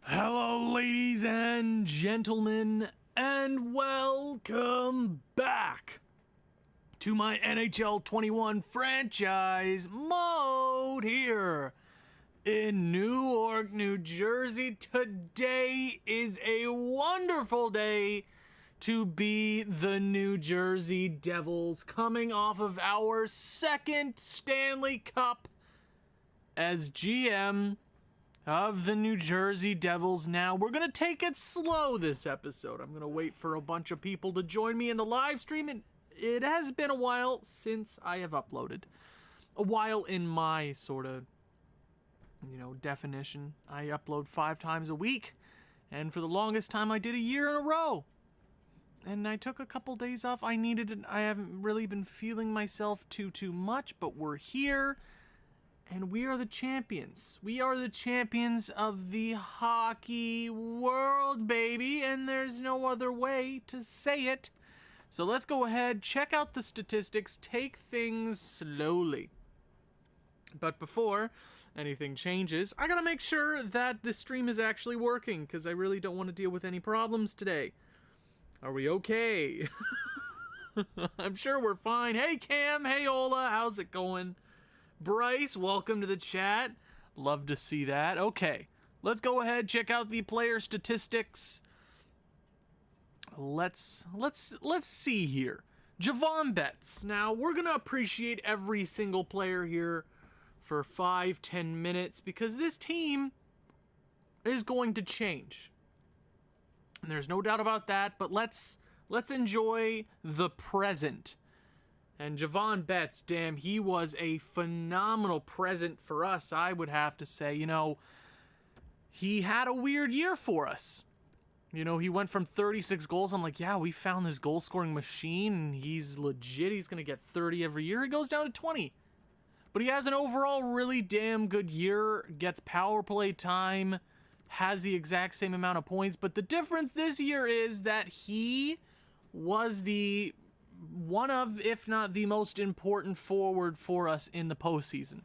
Hello, ladies and gentlemen, and welcome back to my NHL 21 franchise mode here in Newark, New Jersey. Today is a wonderful day to be the New Jersey Devils, coming off of our second Stanley Cup as GM of the New Jersey Devils. Now, we're going to take it slow this episode. I'm going to wait for a bunch of people to join me in the live stream. It has been a while since I have uploaded. A while in my sort of, definition. I upload 5 times a week. And for the longest time, I did a year in a row. And I took a couple days off. I needed it. I haven't really been feeling myself too much, but we're here. And we are the champions. We are the champions of the hockey world, baby. And there's no other way to say it. So let's go ahead, check out the statistics, take things slowly. But before anything changes, I gotta make sure that the stream is actually working, because I really don't want to deal with any problems today. Are we okay? I'm sure we're fine. Hey Cam, hey Ola, how's it going? Bryce, welcome to the chat. Love to see that. Okay, let's go ahead, check out the player statistics. Let's see here. Javon Betts. Now, we're going to appreciate every single player here for 5-10 minutes, because this team is going to change. And there's no doubt about that, but let's enjoy the present. And Javon Betts, damn, he was a phenomenal present for us, I would have to say. He had a weird year for us. He went from 36 goals. I'm like, yeah, we found this goal-scoring machine, and he's legit. He's going to get 30 every year. He goes down to 20. But he has an overall really damn good year, gets power play time, has the exact same amount of points. But the difference this year is that he was one of, if not the most important forward for us in the postseason.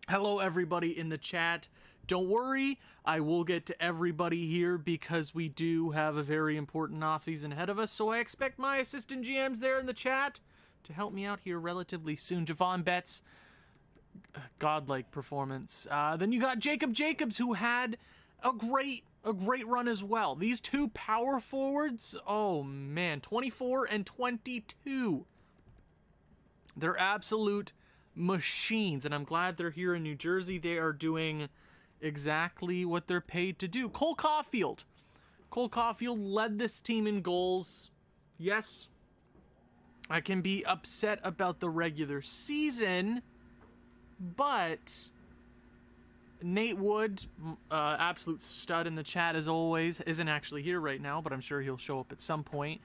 Hello, everybody in the chat. Don't worry, I will get to everybody here because we do have a very important offseason ahead of us, so I expect my assistant GMs there in the chat to help me out here relatively soon. Javon Betts, godlike performance. Then you got Jacob Jacobs, who had a great run as well. These two power forwards, oh man, 24 and 22. They're absolute machines, and I'm glad they're here in New Jersey. They are doing exactly what they're paid to do. Cole Caulfield led this team in goals. Yes, I can be upset about the regular season, but Nate Wood, absolute stud in the chat as always, isn't actually here right now, but I'm sure he'll show up at some point.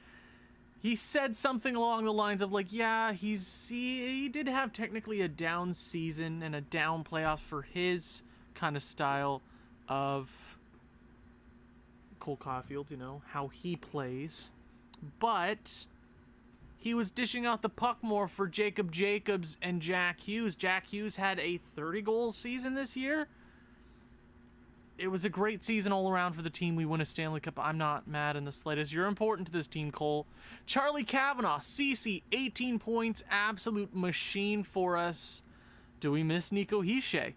He said something along the lines of like, yeah, he did have technically a down season and a down playoff for his kind of style of Cole Caulfield, how he plays. But he was dishing out the puck more for Jacob Jacobs and Jack Hughes. Jack Hughes had a 30-goal season this year. It was a great season all around for the team. We win a Stanley Cup. I'm not mad in the slightest. You're important to this team, Cole. Charlie Kavanaugh, CC, 18 points, absolute machine for us. Do we miss Nico Hischier?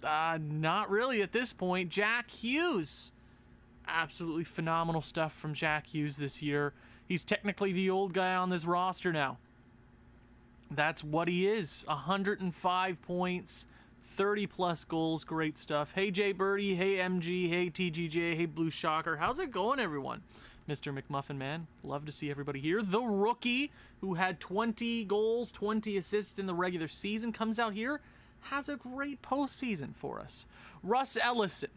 Not really at this point. Jack Hughes, absolutely phenomenal stuff from Jack Hughes this year. He's technically the old guy on this roster now. That's what he is. 105 points, 30-plus goals, great stuff. Hey, Jay Birdie, hey, MG, hey, TGJ, hey, Blue Shocker. How's it going, everyone? Mr. McMuffin, man. Love to see everybody here. The rookie, who had 20 goals, 20 assists in the regular season, comes out here, has a great postseason for us. Russ Ellison.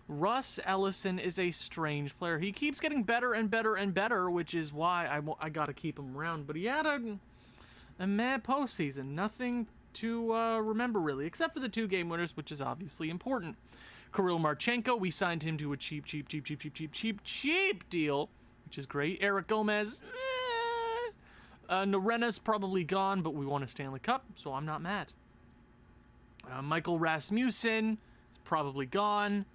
Russ Ellison is a strange player. He keeps getting better and better and better, which is why I got to keep him around. But he had a mad postseason. Nothing to remember, really, except for the 2-game winners, which is obviously important. Kirill Marchenko, we signed him to a cheap deal, which is great. Eric Gomez, Norena's probably gone, but we won a Stanley Cup, so I'm not mad. Michael Rasmussen is probably gone.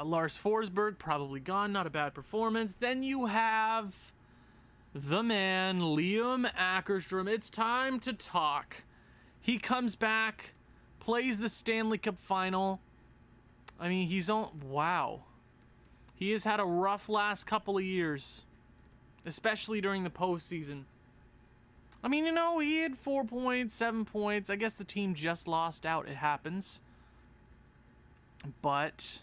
Lars Forsberg, probably gone, not a bad performance. Then you have the man, Liam Ackerstrom. It's time to talk. He comes back, plays the Stanley Cup final. I mean, he's on... Wow. He has had a rough last couple of years, especially during the postseason. I mean, you know, he had 4 points, 7 points. I guess the team just lost out. It happens. But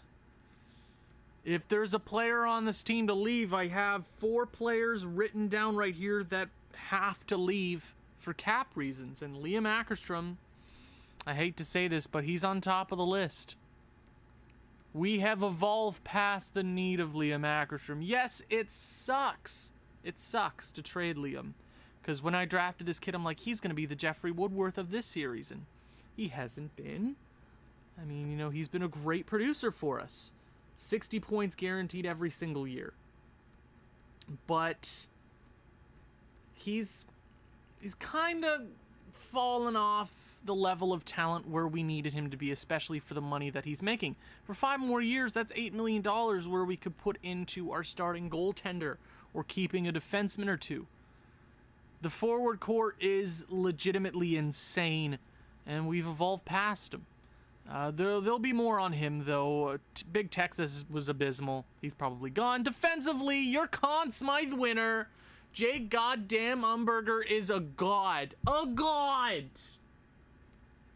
if there's a player on this team to leave, I have 4 players written down right here that have to leave for cap reasons. And Liam Ackerstrom, I hate to say this, but he's on top of the list. We have evolved past the need of Liam Ackerstrom. Yes, it sucks. It sucks to trade Liam. Because when I drafted this kid, I'm like, he's going to be the Jeffrey Woodworth of this series. And he hasn't been. I mean, you know, he's been a great producer for us. 60 points guaranteed every single year. But he's kind of fallen off the level of talent where we needed him to be, especially for the money that he's making. For 5 more years, that's $8 million where we could put into our starting goaltender or keeping a defenseman or two. The forward core is legitimately insane, and we've evolved past him. There'll be more on him, though. Big Texas was abysmal. He's probably gone. Defensively, your Conn Smythe winner, Jake goddamn Umberger, is a god. A god!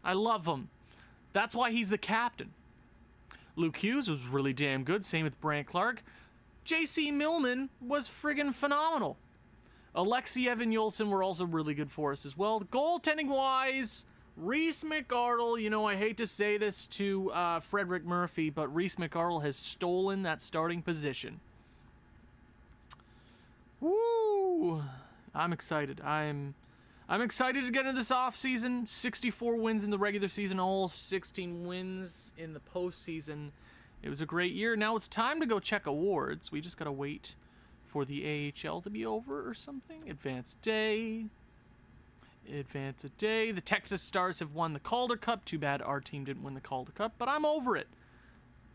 I love him. That's why he's the captain. Luke Hughes was really damn good. Same with Brant Clark. J.C. Millman was friggin' phenomenal. Alexei Evan-Yolson were also really good for us as well. Goaltending-wise, Reese McArdle, you know, I hate to say this to Frederick Murphy, but Reese McArdle has stolen that starting position. Woo! I'm excited. I'm excited to get into this offseason. 64 wins in the regular season, all 16 wins in the postseason. It was a great year. Now it's time to go check awards. We just got to wait for the AHL to be over or something. Advanced day. The Texas Stars have won the Calder Cup. Too bad our team didn't win the Calder Cup, but I'm over it.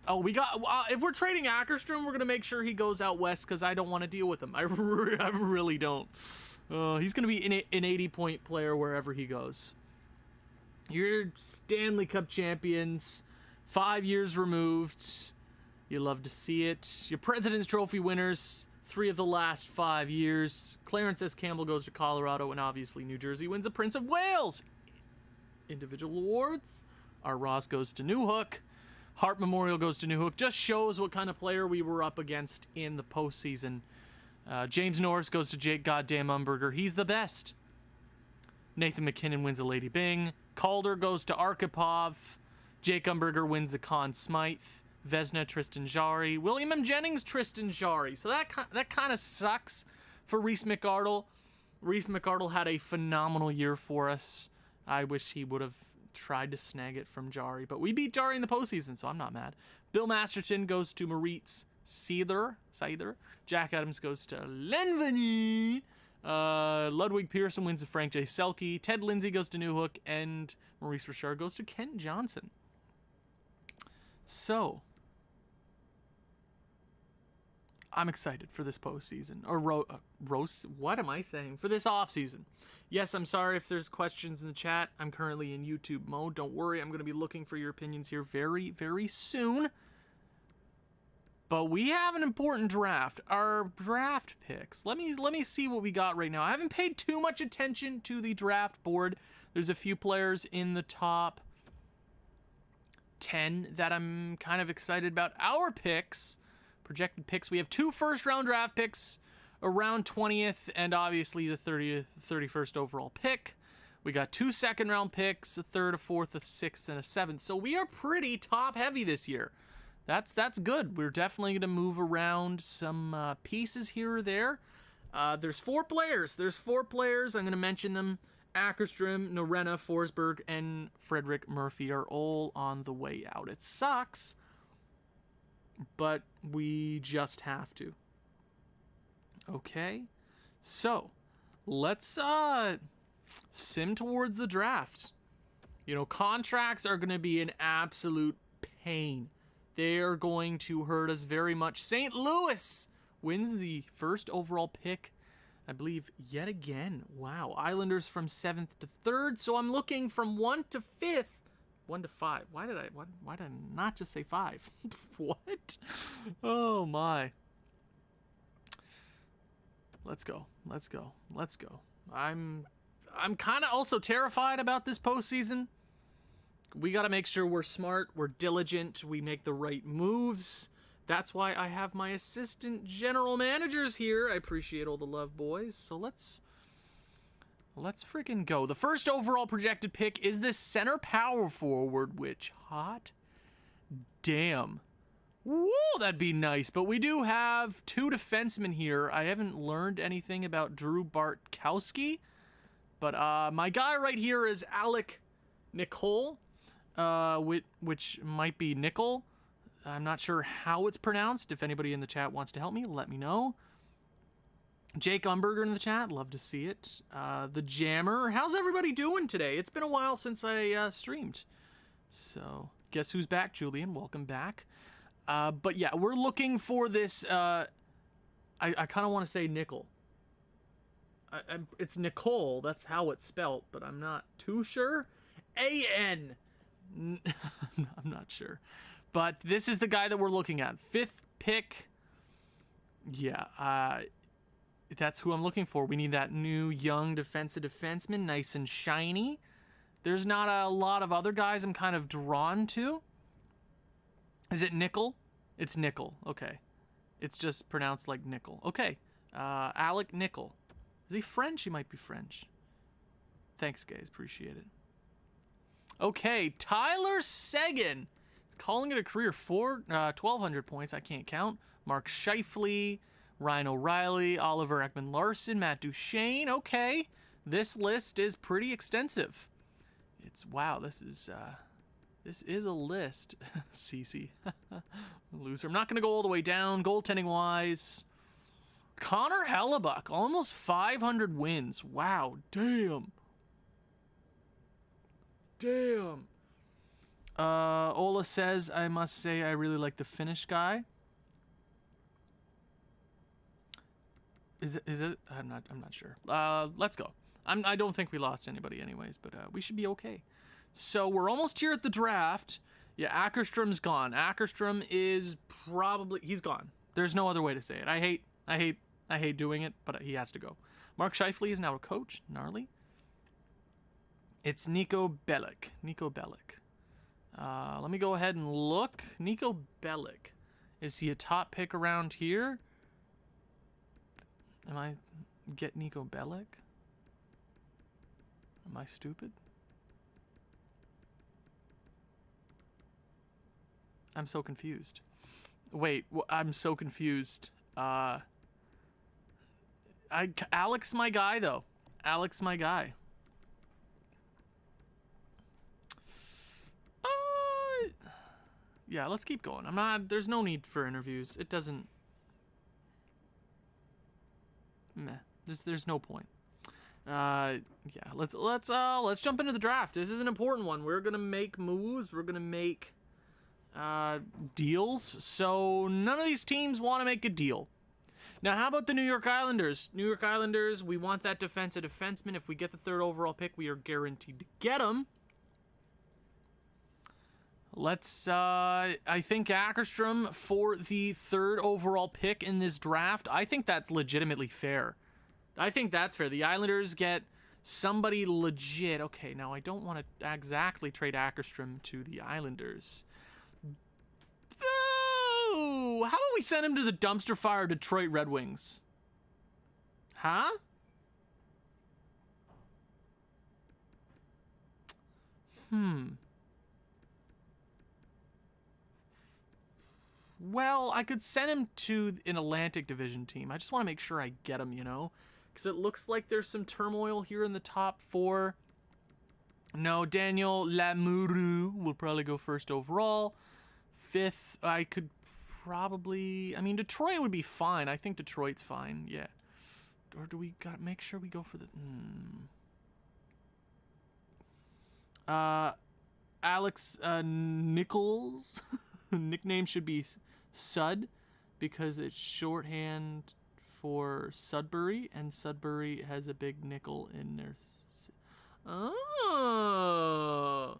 Oh, we got... if we're trading Ackerstrom, we're going to make sure he goes out west because I don't want to deal with him. I really don't. He's going to be an 80-point player wherever he goes. You're Stanley Cup champions, 5 years removed. You love to see it. Your President's Trophy winners, 3 of the last 5 years. Clarence S. Campbell goes to Colorado, and obviously New Jersey wins the Prince of Wales. Individual awards. Our Ross goes to Newhook. Hart Memorial goes to Newhook. Just shows what kind of player we were up against in the postseason. James Norris goes to Jake goddamn Umberger. He's the best. Nathan McKinnon wins the Lady Byng. Calder goes to Arkhipov. Jake Umberger wins the Conn Smythe. Vezina, Tristan Jarry. William M. Jennings, Tristan Jarry. So that kind of sucks for Reese McArdle. Reese McArdle had a phenomenal year for us. I wish he would have tried to snag it from Jarry, but we beat Jarry in the postseason, so I'm not mad. Bill Masterton goes to Moritz Seider. Jack Adams goes to Lenveny. Ludwig Pearson wins to Frank J. Selke. Ted Lindsay goes to Newhook, and Maurice Richard goes to Kent Johnson. So, I'm excited for this postseason. Or what am I saying? For this offseason. Yes, I'm sorry if there's questions in the chat. I'm currently in YouTube mode. Don't worry, I'm going to be looking for your opinions here very, very soon. But we have an important draft. Our draft picks. Let me see what we got right now. I haven't paid too much attention to the draft board. There's a few players in the top 10 that I'm kind of excited about. Our picks, projected picks, we have 2 first-round draft picks, around 20th, and obviously the 30th, 31st overall pick. We got 2 second-round picks, a third, a fourth, a sixth, and a seventh. So we are pretty top-heavy this year. That's good. We're definitely going to move around some pieces here or there. There's 4 players. I'm going to mention them. Ackerstrom, Norena, Forsberg, and Frederick Murphy are all on the way out. It sucks, but we just have to. Okay, so let's sim towards the draft. You know, contracts are going to be an absolute pain they're going to hurt us very much. St. Louis wins the first overall pick, I believe, yet again. Wow. Islanders from 7th to 3rd. So I'm looking from 1 to 5th. 1 to 5. Why did I not just say 5? What? Oh my. Let's go. I'm kind of also terrified about this postseason. We got to make sure we're smart, we're diligent, we make the right moves. That's why I have my assistant general managers here. I appreciate all the love, boys. So let's freaking go. The first overall projected pick is this center power forward, which hot damn. Woo, that'd be nice. But we do have 2 defensemen here. I haven't learned anything about Drew Bartkowski. But my guy right here is Alec Nicole, which might be Nickel. I'm not sure how it's pronounced. If anybody in the chat wants to help me, let me know. Jake Umberger in the chat, love to see it. The Jammer, how's everybody doing today? It's been a while since I streamed. So, guess who's back, Julian? Welcome back. But yeah, we're looking for this, I kind of want to say nickel. It's Nicole, that's how it's spelt, but I'm not too sure. A-N. I'm not sure. But this is the guy that we're looking at. 5th pick. Yeah, that's who I'm looking for. We need that new young defensive defenseman, nice and shiny. There's not a lot of other guys I'm kind of drawn to. Is it Nickel? It's Nickel. Okay. It's just pronounced like Nickel. Okay. Alec Nickel. Is he French? He might be French. Thanks, guys. Appreciate it. Okay. Tyler Seguin. Calling it a career 1,200 points. I can't count. Mark Scheifele, Ryan O'Reilly, Oliver Ekman-Larsson, Matt Duchene. Okay. This list is pretty extensive. Wow, this is a list. CC. Loser. I'm not going to go all the way down. Goaltending wise, Connor Hellebuck, almost 500 wins. Wow. Damn. Ola says, I must say I really like the Finnish guy. Is it? I'm not sure. Let's go. I don't think we lost anybody anyways, but we should be okay. So we're almost here at the draft. Yeah, Ackerstrom's gone. Ackerstrom is he's gone. There's no other way to say it. I hate doing it, but he has to go. Mark Scheifele is now a coach. Gnarly. It's Nico Bellic. Let me go ahead and look. Nico Bellic. Is he a top pick around here? Get Nico Bellic? Am I stupid? I'm so confused. Wait, I'm so confused. Alex, my guy, though. Alex, my guy. Yeah, let's keep going. There's no need for interviews. It doesn't. Meh. There's no point. Yeah, let's jump into the draft. This is an important one. We're gonna make moves. We're gonna make deals. So none of these teams want to make a deal. Now, how about the New York Islanders? New York Islanders, we want that defenseman. If we get the 3rd overall pick, we are guaranteed to get him. Let's, I think Ackerstrom for the 3rd overall pick in this draft. I think that's legitimately fair. I think that's fair. The Islanders get somebody legit. Okay, now I don't want to exactly trade Ackerstrom to the Islanders. Boo! How about we send him to the dumpster fire Detroit Red Wings? Huh? Well, I could send him to an Atlantic Division team. I just want to make sure I get him, you know? Because it looks like there's some turmoil here in the top 4. No, Daniel Lamoureux will probably go 1st overall. 5th, I could probably... I mean, Detroit would be fine. I think Detroit's fine, yeah. Or do we gotta make sure we go for the... Alex Nichols... Nickname should be Sud because it's shorthand for Sudbury, and Sudbury has a big nickel in their... Oh.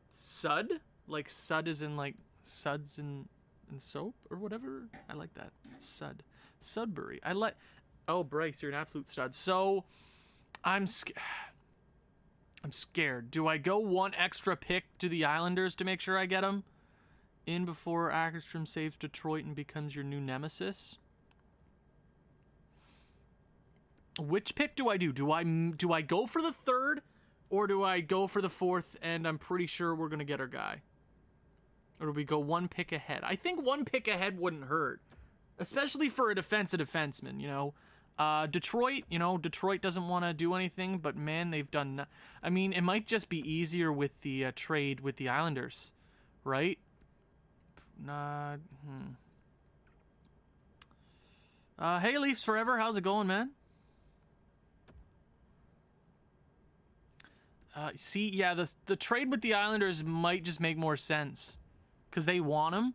Sud? Like Sud is in like suds in soap or whatever? I like that. Sud. Sudbury. Oh, Bryce, you're an absolute stud. So, I'm scared. Do I go one extra pick to the Islanders to make sure I get him in before Ackerstrom saves Detroit and becomes your new nemesis? Which pick do I do? Do I go for the third, or do I go for the fourth and I'm pretty sure we're going to get our guy? Or do we go one pick ahead? I think one pick ahead wouldn't hurt, especially for a defenseman, you know. Detroit, Detroit doesn't want to do anything, but man, they've done... I mean, it might just be easier with the trade with the Islanders, right? Hey, Leafs Forever, how's it going, man? See, yeah, the trade with the Islanders might just make more sense because they want him,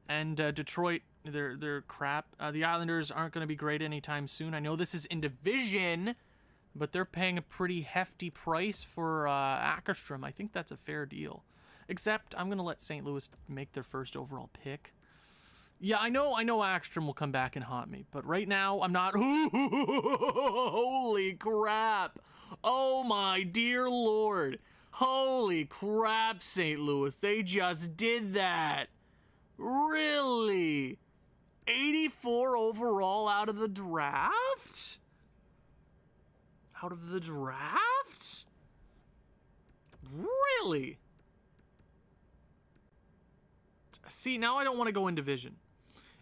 and Detroit, they're crap. The Islanders aren't going to be great anytime soon. I know this is in division, but they're paying a pretty hefty price for Ackerstrom. I think that's a fair deal. Except I'm going to let St. Louis make their first overall pick. Yeah, I know Ackerstrom will come back and haunt me, but right now I'm not. Holy crap! Oh my dear Lord! Holy crap, St. Louis! They just did that. Really? 84 overall out of the draft? Out of the draft? Really? See, now I don't want to go in division.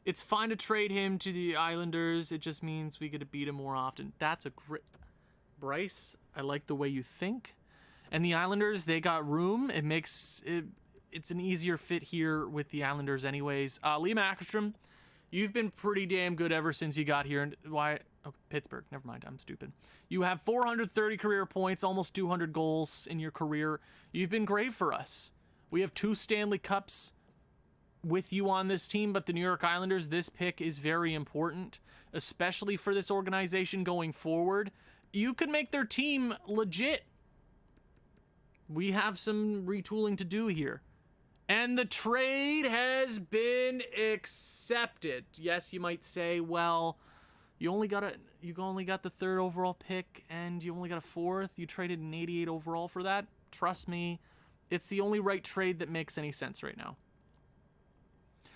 It's fine to trade him to the Islanders. It just means we get to beat him more often. That's a great... Bryce, I like the way you think. And the Islanders, they got room. It makes... It's an easier fit here with the Islanders anyways. Liam Ackerstrom, you've been pretty damn good ever since you got here. And why? Oh, Pittsburgh. Never mind. I'm stupid. You have 430 career points, almost 200 goals in your career. You've been great for us. We have 2 Stanley Cups with you on this team, but the New York Islanders, this pick is very important, especially for this organization going forward. You could make their team legit. We have some retooling to do here. And the trade has been accepted. Yes, you might say, well, you only got the 3rd overall pick and you only got a 4th. You traded an 88 overall for that. Trust me, it's the only right trade that makes any sense right now.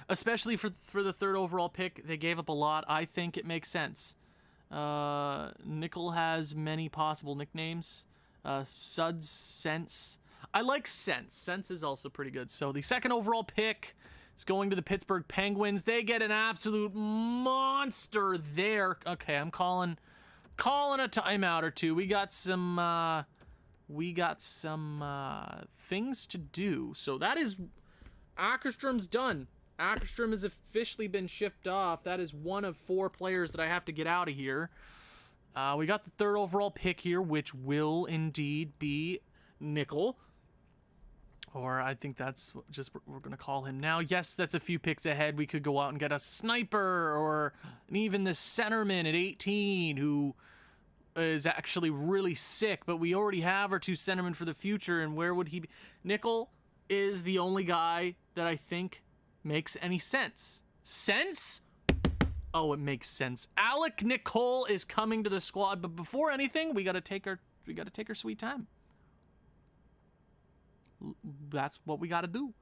Especially for the 3rd overall pick, they gave up a lot. I think it makes sense. Nickel has many possible nicknames. Suds, Sense. I like Sense. Sense is also pretty good. So the 2nd overall pick is going to the Pittsburgh Penguins. They get an absolute monster there. Okay, I'm calling a timeout or two. We got some things to do. So that is... Ackerstrom's done. Ackerstrom has officially been shipped off. That is one of 4 players that I have to get out of here. We got the 3rd overall pick here, which will indeed be Nickel. Or I think that's just what we're going to call him now. Yes, that's a few picks ahead. We could go out and get a sniper or even the centerman at 18 who is actually really sick. But we already have our 2 centermen for the future. And where would he be? Nickel is the only guy that I think makes any sense. Sense? Oh, it makes sense. Alec Nicole is coming to the squad, but before anything, we got to take our sweet time. That's what we got to do.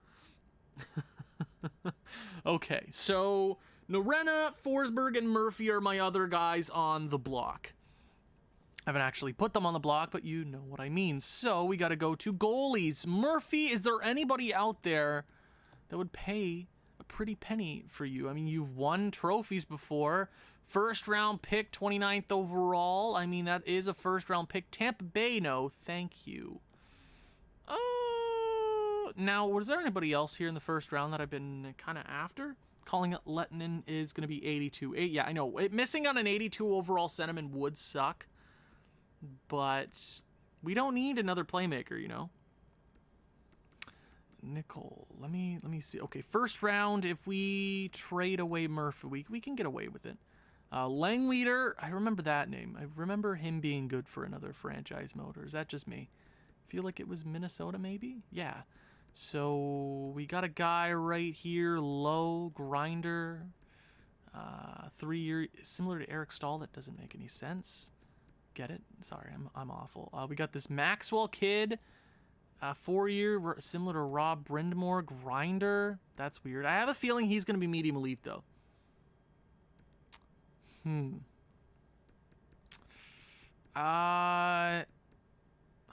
Okay, so Norena, Forsberg, and Murphy are my other guys on the block. I haven't actually put them on the block, but you know what I mean. So we got to go to goalies. Murphy, is there anybody out there that would pay a pretty penny for you? I mean, you've won trophies before. 1st round pick, 29th overall. I mean, that is a 1st round pick. Tampa Bay, no, thank you. Now, was there anybody else here in the 1st round that I've been kind of after? Calling it Lettinen is going to be 82. Yeah, I know. Missing on an 82 overall centerman would suck. But we don't need another playmaker, you know? Nickel. Let me see. Okay, first round. If we trade away Murphy, we can get away with it. Langweeder. I remember that name. I remember him being good for another franchise mode. Or is that just me? Feel like it was Minnesota, maybe. Yeah. So we got a guy right here. Low grinder. 3-year, similar to Eric Stahl. That doesn't make any sense. Get it? Sorry, I'm awful. We got this Maxwell kid. 4-year, similar to Rob Brindamore. Grinder. That's weird. I have a feeling he's going to be medium elite, though. I'm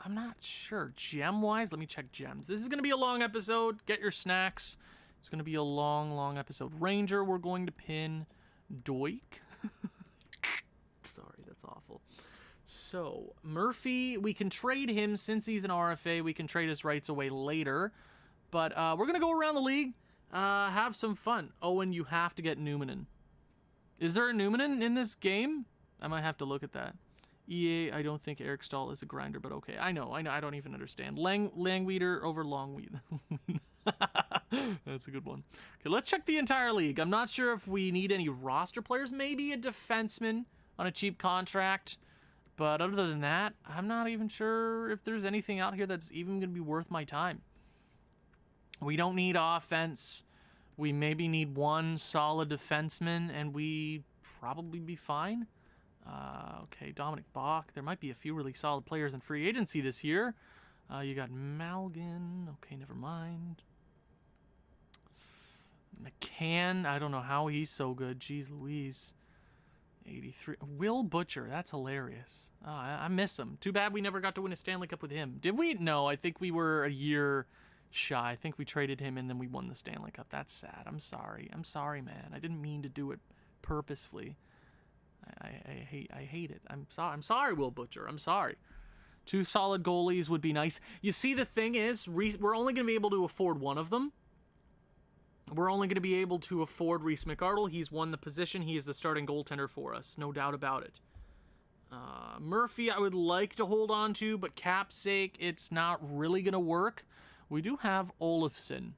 not sure. Gem-wise, let me check gems. This is going to be a long episode. Get your snacks. It's going to be a long episode. Ranger, we're going to pin Doik. Sorry, that's awful. So, Murphy, we can trade him since he's an RFA. We can trade his rights away later. But we're going to go around the league, have some fun. Owen, you have to get Numanen. Is there a Numanen in this game? I might have to look at that. EA, I don't think Eric Stahl is a grinder, but okay. I know. I don't even understand. Langweeder over Longweed. That's a good one. Okay, let's check the entire league. I'm not sure if we need any roster players. Maybe a defenseman on a cheap contract. But other than that, I'm not even sure if there's anything out here that's even going to be worth my time. We don't need offense. We maybe need one solid defenseman, and we probably be fine. Okay, Dominic Bach. There might be a few really solid players in free agency this year. You got Malgin. Okay, never mind. McCann. I don't know how he's so good. Jeez Louise. 83. Will Butcher. That's hilarious. I miss him. Too bad we never got to win a Stanley Cup with him. Did we? No, I think we were a year shy. I think we traded him and then we won the Stanley Cup. That's sad. I'm sorry. I'm sorry, man. I didn't mean to do it purposefully. I hate it. I'm sorry, Will Butcher. I'm sorry. 2 solid goalies would be nice. You see, the thing is, we're only going to be able to afford one of them. We're only going to be able to afford Reese McArdle. He's won the position. He is the starting goaltender for us. No doubt about it. Murphy, I would like to hold on to, but cap's sake, it's not really going to work. We do have Olofsson,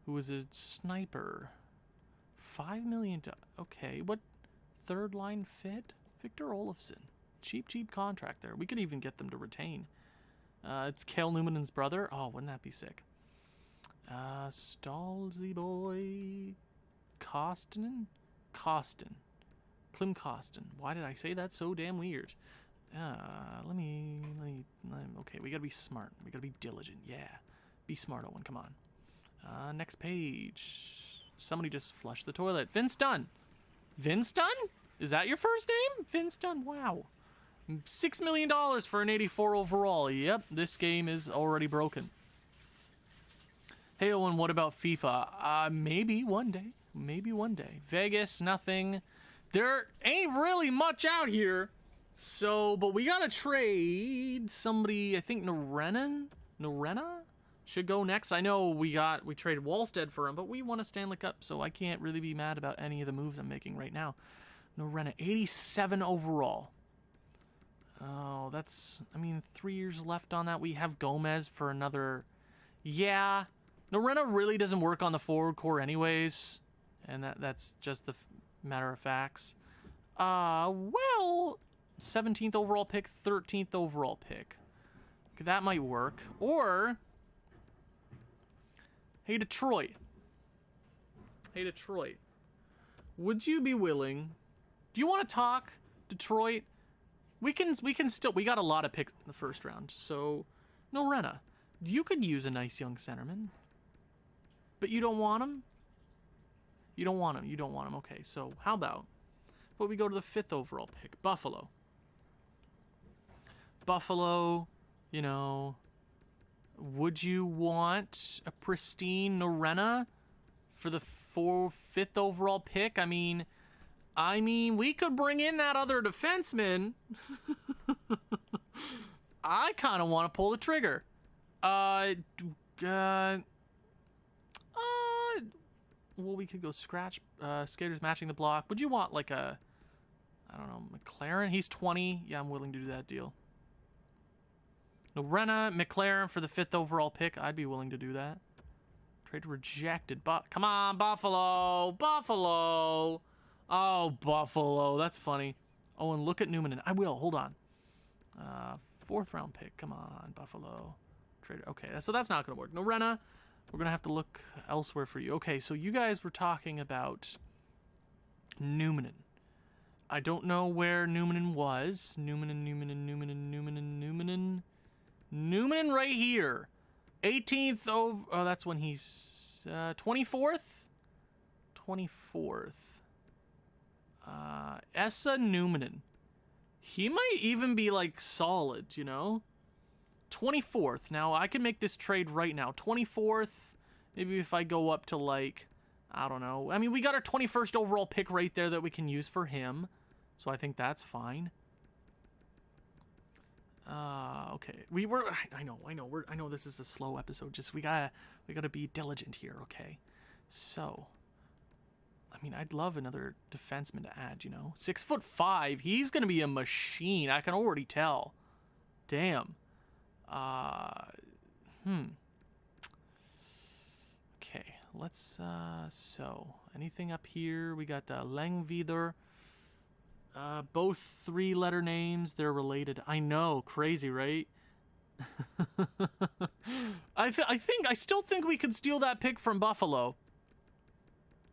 who is a sniper. $5 million. Okay, what third line fit? Victor Olofsson. Cheap contract there. We could even get them to retain. It's Cale Newman's brother. Oh, wouldn't that be sick? Stalzy boy. Costin. Klim Costin. Why did I say that so damn weird? Okay, we gotta be smart. We gotta be diligent. Yeah. Be smart, Owen. Come on. Next page. Somebody just flushed the toilet. Vince Dunn. Vince Dunn? Is that your first name? Vince Dunn. Wow. $6 million for an 84 overall. Yep, this game is already broken. Hey, Owen, what about FIFA? Maybe one day. Maybe one day. Vegas, nothing. There ain't really much out here. So, but we gotta trade somebody. I think Norena should go next. I know we traded Wallstead for him, but we won a Stanley Cup, so I can't really be mad about any of the moves I'm making right now. Norena, 87 overall. Oh, that's, 3 years left on that. We have Gomez for another. Yeah, Norena really doesn't work on the forward core anyways, and that's just the matter of facts. Well, 17th overall pick, 13th overall pick. That might work. Or, hey, Detroit. Would you be willing? Do you want to talk, Detroit? We got a lot of picks in the first round. So, Norena, you could use a nice young centerman. But you don't want him? You don't want him. Okay, so how about we go to the 5th overall pick, Buffalo. You know, would you want a pristine Norena for the 5th overall pick? I mean, we could bring in that other defenseman. I kind of want to pull the trigger. Well, we could go scratch, skaters matching the block. Would you want like a, I don't know, McLaren? He's 20. Yeah, I'm willing to do that deal. Norena, McLaren for the 5th overall pick. I'd be willing to do that. Trade rejected. But come on, Buffalo. Buffalo. Oh, Buffalo. That's funny. Oh, and look at Newman. I will. Hold on. 4th round pick. Come on, Buffalo. Trade. Okay, so that's not going to work. Norena, we're going to have to look elsewhere for you. Okay, so you guys were talking about Newman. I don't know where Newman was. Newman right here. 18th. Oh, that's when he's 24th. 24th. Essa Newman. He might even be like solid, you know? 24th. Now I can make this trade right now. 24th. Maybe if I go up to like, I don't know. I mean, we got our 21st overall pick right there that we can use for him. So I think that's fine. Okay. I know this is a slow episode. Just we gotta be diligent here, okay? So, I mean, I'd love another defenseman to add, you know? 6'5". He's gonna be a machine. I can already tell. Damn. Okay, let's, so, anything up here? We got, Langvider. Both 3-letter names, they're related. I know, crazy, right? I still think we could steal that pick from Buffalo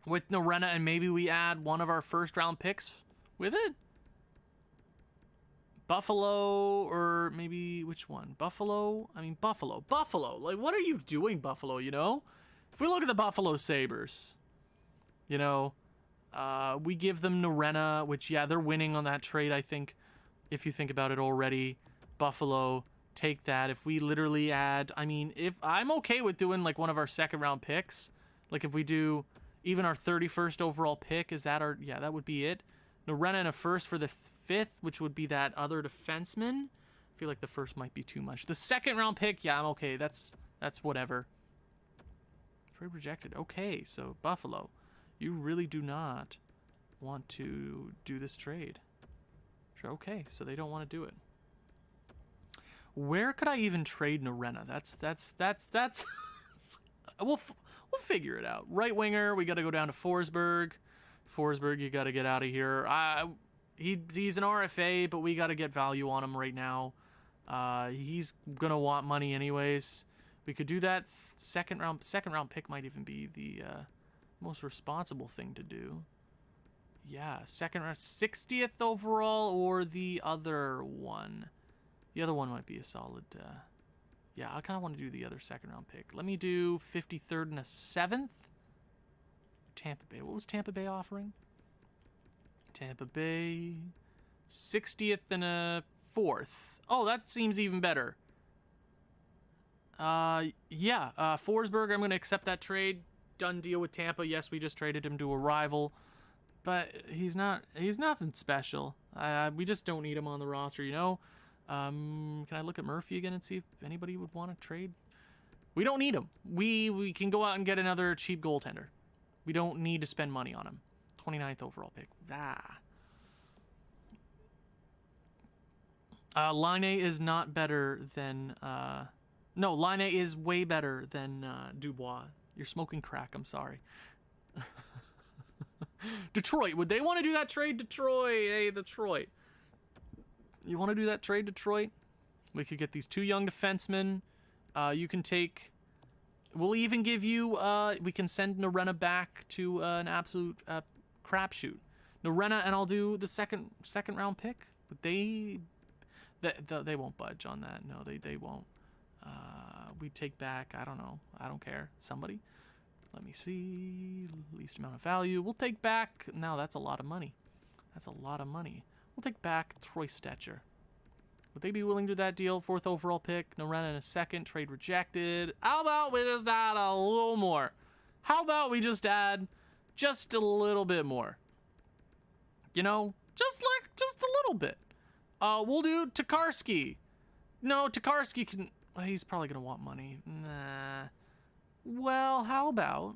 with Norena, and maybe we add one of our 1st-round picks with it. Buffalo, or maybe which one? Buffalo? I mean, Buffalo. Like, what are you doing, Buffalo, you know? If we look at the Buffalo Sabres, you know, we give them Norena, which, yeah, they're winning on that trade, I think, if you think about it already. Buffalo, take that. If we literally add, I mean, if I'm okay with doing, like, one of our 2nd-round picks. Like, if we do even our 31st overall pick, is that our, yeah, that would be it. Norena and a 1st for the 5th, which would be that other defenseman. I feel like the 1st might be too much. The 2nd-round pick, yeah, I'm okay. That's whatever. Trade rejected. Okay, so Buffalo. You really do not want to do this trade. Okay, so they don't want to do it. Where could I even trade Norena? That's we'll figure it out. Right winger, we got to go down to Forsberg. Forsberg, you got to get out of here. He's an RFA, but we got to get value on him right now. He's gonna want money anyways. We could do that. Second round pick might even be the most responsible thing to do. Yeah, 2nd round, 60th overall, or the other one. The other one might be a solid. Yeah, I kind of want to do the other 2nd round pick. Let me do 53rd and a 7th. Tampa Bay. What was Tampa Bay offering? Tampa Bay, 60th and a 4th. Oh, that seems even better. Yeah, Forsberg, I'm going to accept that trade. Done deal with Tampa. Yes, we just traded him to a rival, but he's nothing special. We just don't need him on the roster, you know? Can I look at Murphy again and see if anybody would want to trade? We don't need him. We can go out and get another cheap goaltender. We don't need to spend money on him. 29th overall pick. Line A is not better than... No, Line A is way better than Dubois. You're smoking crack, I'm sorry. Detroit, would they want to do that trade? Detroit, hey, Detroit. You want to do that trade, Detroit? We could get these 2 young defensemen. You can take... We'll even give you... we can send Norena back to an absolute crapshoot. Norena, and I'll do the second round pick. But they won't budge on that. No, they won't. We take back, I don't know. I don't care. Somebody. Let me see. Least amount of value. We'll take back... No, that's a lot of money. That's a lot of money. We'll take back Troy Stetcher. Would they be willing to do that deal? 4th overall pick. Norena in a 2nd. Trade rejected. How about we just add a little more? How about we just add just a little bit more? You know? Just a little bit. We'll do Tokarski. No, Tokarski can... He's probably going to want money. Nah. Well, how about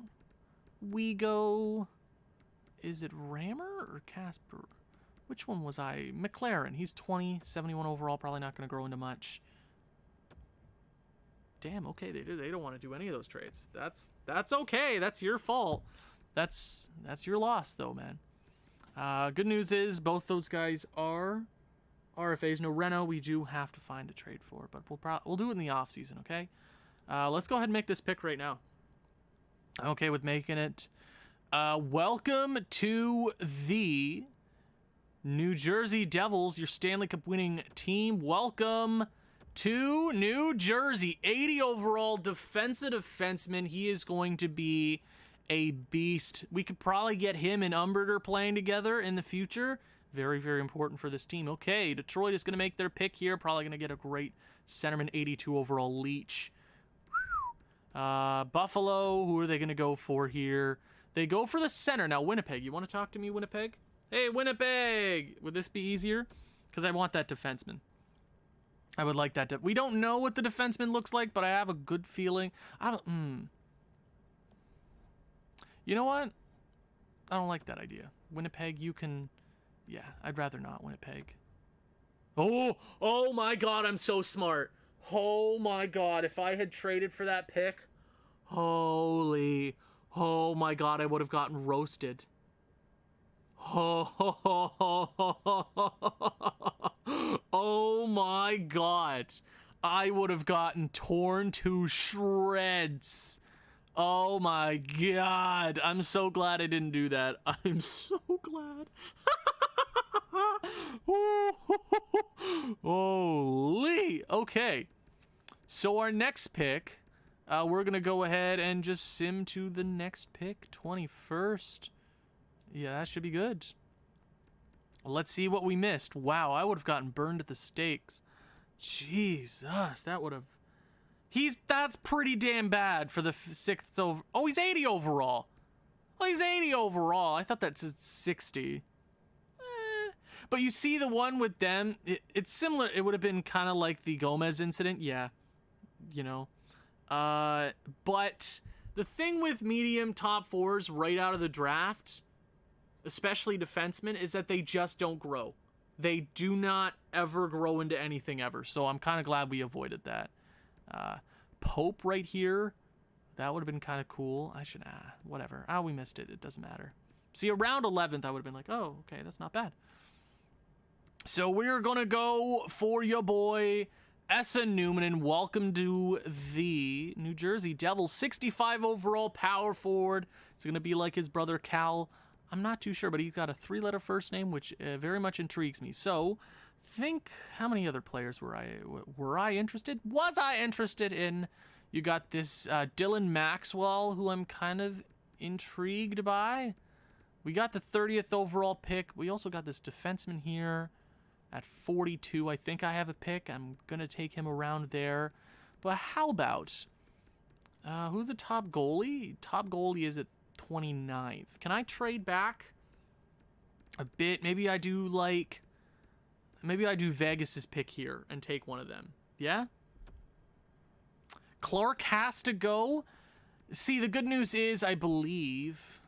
we go... Is it Rammer or Casper? Which one was I? McLaren. He's 20, 71 overall. Probably not going to grow into much. Damn, okay, they don't want to do any of those trades. That's okay. That's your fault. That's your loss, though, man. Good news is both those guys are RFAs. No Reno, we do have to find a trade for, but we'll do it in the offseason, okay? Let's go ahead and make this pick right now. I'm okay with making it. Welcome to the New Jersey Devils, your Stanley Cup winning team. Welcome to New Jersey. 80 overall defensive defenseman. He is going to be a beast. We could probably get him and Umberger playing together in the future. Very, very important for this team. Okay, Detroit is going to make their pick here. Probably going to get a great centerman, 82 overall Leech. Buffalo, who are they going to go for here? They go for the center. Now, Winnipeg. You want to talk to me, Winnipeg? Hey, Winnipeg! Would this be easier? Because I want that defenseman. I would like that. We don't know what the defenseman looks like, but I have a good feeling. You know what? I don't like that idea. Winnipeg, you can... Yeah, I'd rather not Winnipeg. Oh my God, I'm so smart. Oh my God, if I had traded for that pick, oh my God, I would have gotten roasted. Oh my God, I would have gotten torn to shreds. Oh my God, I'm so glad I didn't do that. I'm so glad. Holy. Okay. So our next pick, we're going to go ahead and just sim to the next pick, 21st. Yeah, that should be good. Let's see what we missed. Wow, I would have gotten burned at the stakes. Jesus, that would have... That's pretty damn bad for the 6th over... Oh, he's 80 overall. Oh, he's 80 overall. I thought that said 60. But you see the one with them, it's similar. It would have been kind of like the Gomez incident. Yeah, you know. But the thing with medium top fours right out of the draft, especially defensemen, is that they just don't grow. They do not ever grow into anything ever. So I'm kind of glad we avoided that. Pope right here. That would have been kind of cool. I should, whatever. We missed it. It doesn't matter. See, around 11th, I would have been like, oh, okay, that's not bad. So we're going to go for your boy, Essa Newman, and welcome to the New Jersey Devils. 65 overall power forward. It's going to be like his brother Cal. I'm not too sure, but he's got a 3-letter first name, which very much intrigues me. So think, how many other players were I interested? Was I interested in? You got this Dylan Maxwell, who I'm kind of intrigued by. We got the 30th overall pick. We also got this defenseman here. At 42, I think I have a pick. I'm going to take him around there. But how about... who's the top goalie? Top goalie is at 29th. Can I trade back a bit? Maybe I do Vegas's pick here and take one of them. Yeah? Clark has to go. See, the good news is, I believe...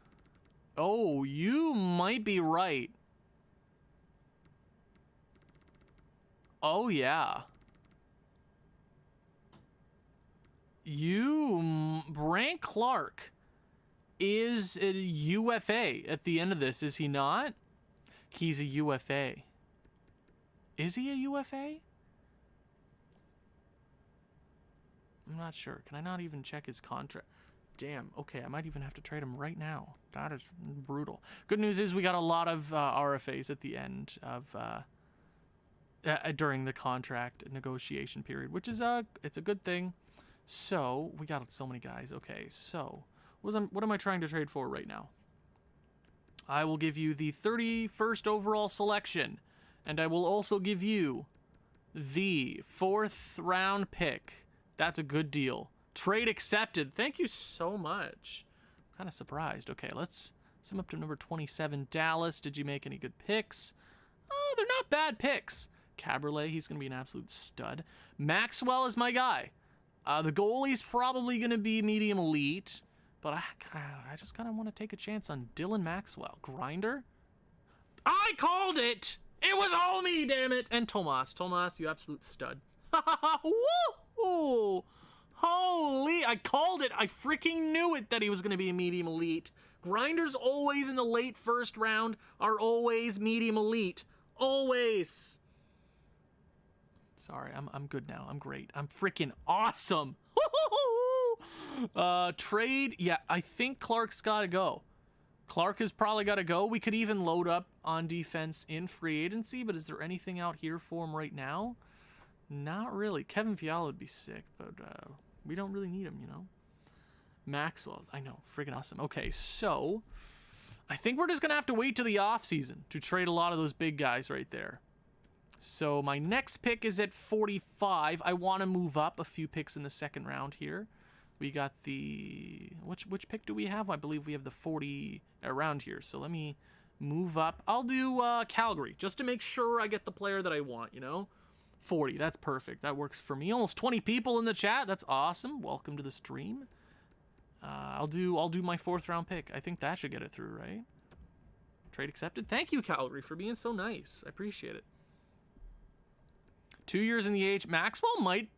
Oh, you might be right. Oh, yeah. Brandt Clark is a UFA at the end of this, is he not? He's a UFA. Is he a UFA? I'm not sure. Can I not even check his contract? Damn. Okay, I might even have to trade him right now. That is brutal. Good news is we got a lot of RFAs at the end of... during the contract negotiation period, which is it's a good thing. So we got so many guys. Okay, so what am I trying to trade for right now? I will give you the 31st overall selection, and I will also give you the 4th round pick. That's a good deal. Trade accepted. Thank you so much. I'm kind of surprised. Okay, let's sum up to number 27. Dallas. Did you make any good picks? Oh, they're not bad picks. Caberlet, he's going to be an absolute stud. Maxwell is my guy. The goalie's probably going to be medium elite, but I just kind of want to take a chance on Dylan Maxwell. Grinder? I called it! It was all me, damn it! And Tomas. Tomas, you absolute stud. Woo! Holy, I called it. I freaking knew it that he was going to be a medium elite. Grinders always in the late first round are always medium elite. Always. Sorry, I'm good now. I'm great. I'm freaking awesome. Trade. Yeah, I think Clark's got to go. Clark has probably got to go. We could even load up on defense in free agency, but is there anything out here for him right now? Not really. Kevin Fiala would be sick, but we don't really need him, you know? Maxwell, I know, freaking awesome. Okay, so I think we're just going to have to wait to the offseason to trade a lot of those big guys right there. So my next pick is at 45. I want to move up a few picks in the second round here. We got the... Which pick do we have? I believe we have the 40 around here. So let me move up. I'll do Calgary, just to make sure I get the player that I want, you know? 40, that's perfect. That works for me. Almost 20 people in the chat. That's awesome. Welcome to the stream. I'll do my fourth round pick. I think that should get it through, right? Trade accepted. Thank you, Calgary, for being so nice. I appreciate it. 2 years in the age. Maxwell might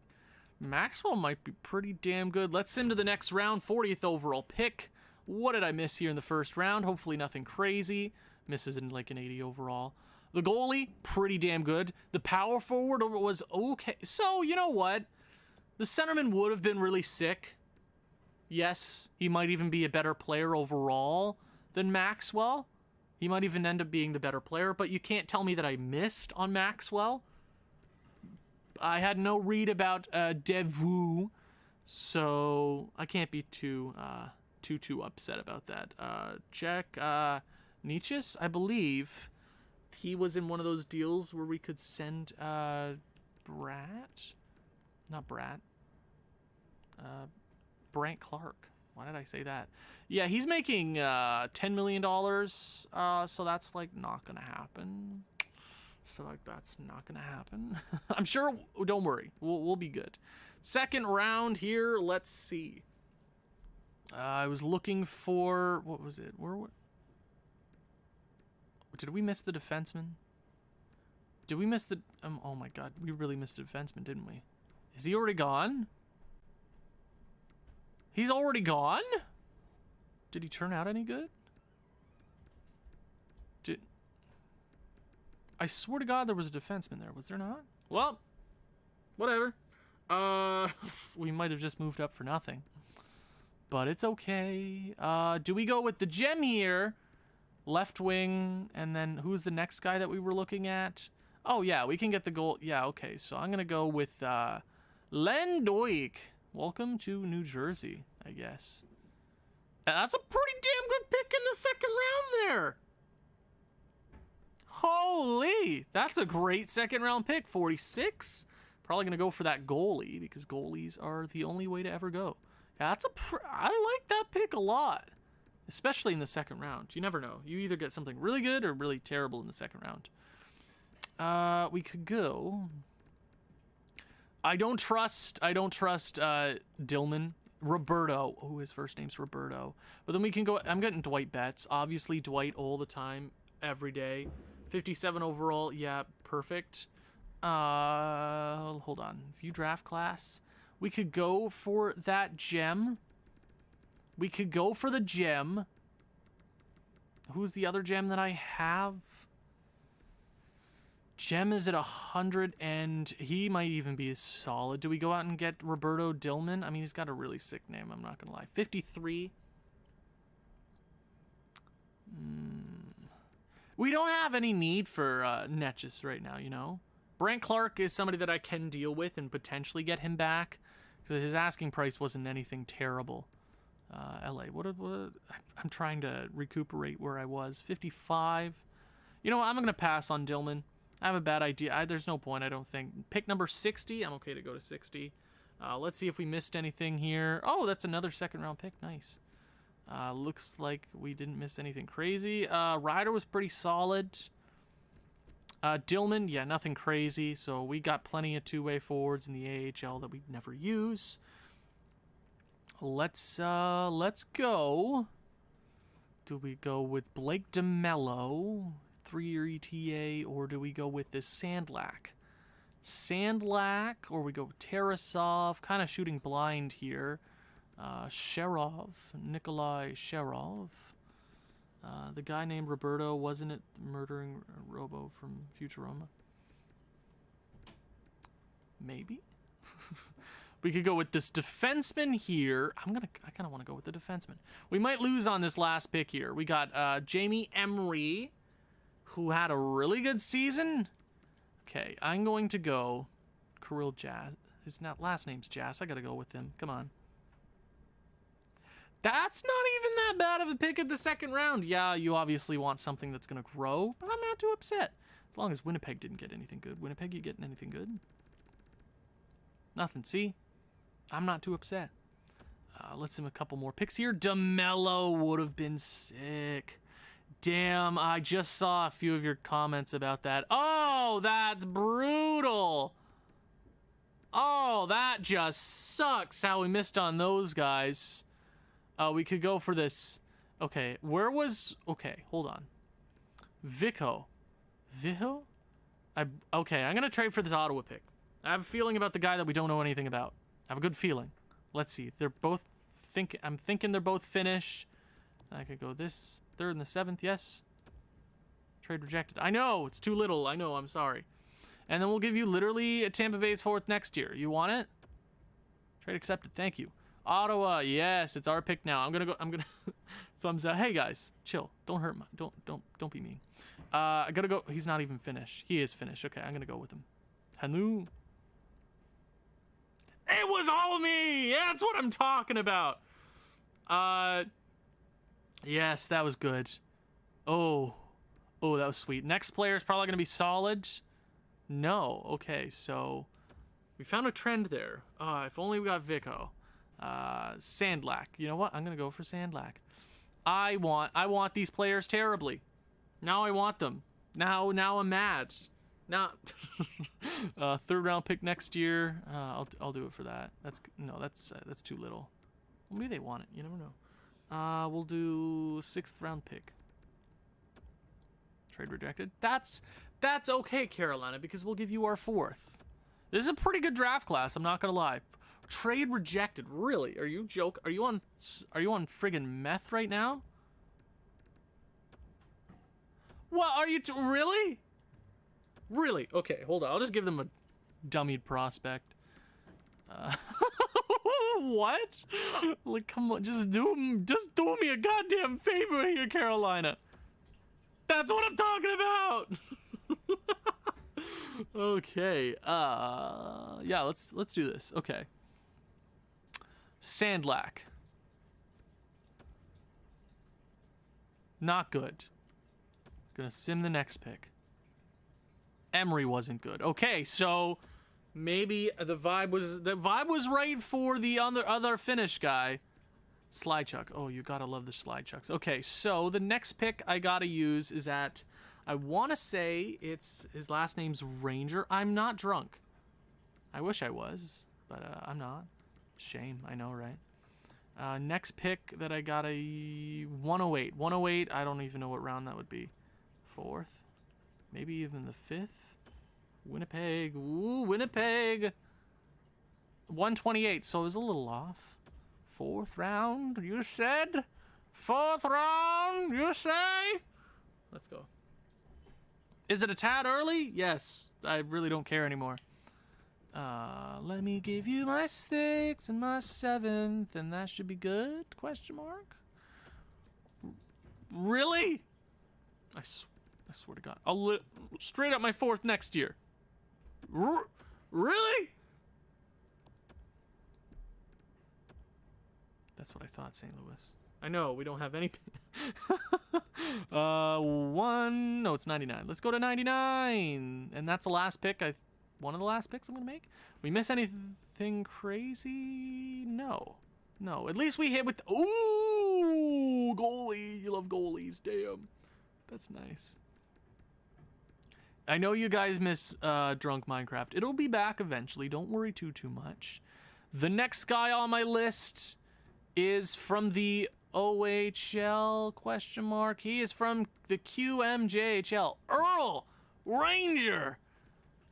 be pretty damn good. Let's send to the next round. 40th overall pick. What did I miss here in the first round? Hopefully nothing crazy. Misses in like an 80 overall. The goalie, pretty damn good. The power forward was okay. So, you know what? The centerman would have been really sick. Yes, he might even be a better player overall than Maxwell. He might even end up being the better player, but you can't tell me that I missed on Maxwell. I had no read about Devu, so I can't be too upset about that. Check Nietzsche's, I believe he was in one of those deals where we could send Brant, Clark. Why did I say that? Yeah, he's making $10 million, so that's like not gonna happen. I'm sure. Don't worry, we'll be good. Second round here. Let's see. I was looking for, what was it? Did we miss the defenseman? Did we miss the? Oh my God, we really missed the defenseman, didn't we? Is he already gone? He's already gone? Did he turn out any good? I swear to God there was a defenseman there. Was there not? Well, whatever. We might have just moved up for nothing. But it's okay. Do we go with the gem here? Left wing, and then who's the next guy that we were looking at? Oh, yeah, we can get the goal. Yeah, okay, so I'm going to go with Len Doig. Welcome to New Jersey, I guess. And that's a pretty damn good pick in the second round there. Holy, that's a great second round pick. 46. Probably going to go for that goalie because goalies are the only way to ever go. Yeah, I like that pick a lot, especially in the second round. You never know. You either get something really good or really terrible in the second round. We could go. I don't trust Dillman. Roberto. Oh, his first name's Roberto. But then we can go. I'm getting Dwight Betts. Obviously, Dwight all the time, every day. 57 overall. Yeah, perfect. Hold on. View draft class. We could go for that gem. We could go for the gem. Who's the other gem that I have? Gem is at 100, and he might even be solid. Do we go out and get Roberto Dillman? I mean, he's got a really sick name, I'm not going to lie. 53. We don't have any need for Netches right now, you know? Brant Clark is somebody that I can deal with and potentially get him back, because his asking price wasn't anything terrible. LA, what I'm trying to recuperate where I was. 55. You know what? I'm going to pass on Dillman. I have a bad idea. There's no point, I don't think. Pick number 60. I'm okay to go to 60. Let's see if we missed anything here. Oh, that's another second round pick. Nice. Looks like we didn't miss anything crazy. Ryder was pretty solid. Dillman, yeah, nothing crazy. So we got plenty of two-way forwards in the AHL that we'd never use. Let's go. Do we go with Blake DeMello, 3-year ETA, or do we go with this Sandlak? Sandlak, or we go Tarasov, kind of shooting blind here. Sherov, Nikolai Sherov. The guy named Roberto, wasn't it murdering Robo from Futurama? Maybe? We could go with this defenseman here. I kind of want to go with the defenseman. We might lose on this last pick here. We got Jamie Emery, who had a really good season. Okay, I'm going to go Kirill Jazz. His last name's Jazz. I got to go with him. Come on. That's not even that bad of a pick at the second round. Yeah, you obviously want something that's going to grow, but I'm not too upset. As long as Winnipeg didn't get anything good. Winnipeg, you getting anything good? Nothing, see? I'm not too upset. Let's see a couple more picks here. DeMello would have been sick. Damn, I just saw a few of your comments about that. Oh, that's brutal. Oh, that just sucks how we missed on those guys. We could go for this. Okay, okay, hold on. Vico? Okay, I'm going to trade for this Ottawa pick. I have a feeling about the guy that we don't know anything about. I have a good feeling. Let's see. I'm thinking they're both Finnish. I could go this, 3rd and the 7th, yes. Trade rejected. I know, it's too little. I know, I'm sorry. And then we'll give you literally a Tampa Bay's 4th next year. You want it? Trade accepted, thank you. Ottawa, yes, it's our pick now. I'm gonna thumbs up. Hey guys, chill. Don't hurt my, don't be mean. I gotta go. He's not even Finnish. He is Finnish. Okay, I'm gonna go with him. Hanu. It was all me. Yeah, that's what I'm talking about. Yes, that was good. Oh, that was sweet. Next player is probably gonna be solid. No, okay, so we found a trend there. If only we got Vico. Sandlak. You know what? I'm gonna go for Sandlak. I want these players terribly. Now I want them. Now I'm mad. Not 3rd round pick next year. I'll do it for that. That's too little. Well, maybe they want it. You never know. We'll do 6th round pick. Trade rejected. That's okay, Carolina, because we'll give you our 4th. This is a pretty good draft class. I'm not gonna lie. Trade rejected. Really? Are you joking? Are you on friggin' meth right now? What are you really? Really? Okay, hold on. I'll just give them a dummied prospect. What? Like, come on, just do me a goddamn favor here, Carolina. That's what I'm talking about. Okay. Yeah, let's do this. Okay. Sandlak. Not good. Gonna sim the next pick. Emery wasn't good. Okay, so maybe the vibe was right for the other Finnish guy. Slychuk. Oh, you gotta love the Slychucks. Okay, so the next pick I gotta use is at, I wanna say it's, his last name's Ranger. I'm not drunk. I wish I was, but I'm not. Shame, I know, right? Next pick that I got a 108. 108, I don't even know what round that would be. 4th? Maybe even the 5th? Winnipeg. Ooh, Winnipeg. 128, so it was a little off. 4th round, you said? 4th round, you say? Let's go. Is it a tad early? Yes. I really don't care anymore. Let me give you my 6th and my 7th, and that should be good? Question mark? Really? I swear to God. I'll straight up my 4th next year. Really? That's what I thought, St. Louis. I know, we don't have any. No, it's 99. Let's go to 99. And that's the last pick. One of the last picks I'm going to make. We miss anything crazy? No. No, at least we hit with, ooh, goalie. You love goalies, damn. That's nice. I know you guys miss Drunk Minecraft. It'll be back eventually. Don't worry too much. The next guy on my list is from the OHL, question mark. He is from the QMJHL. Earl Ranger.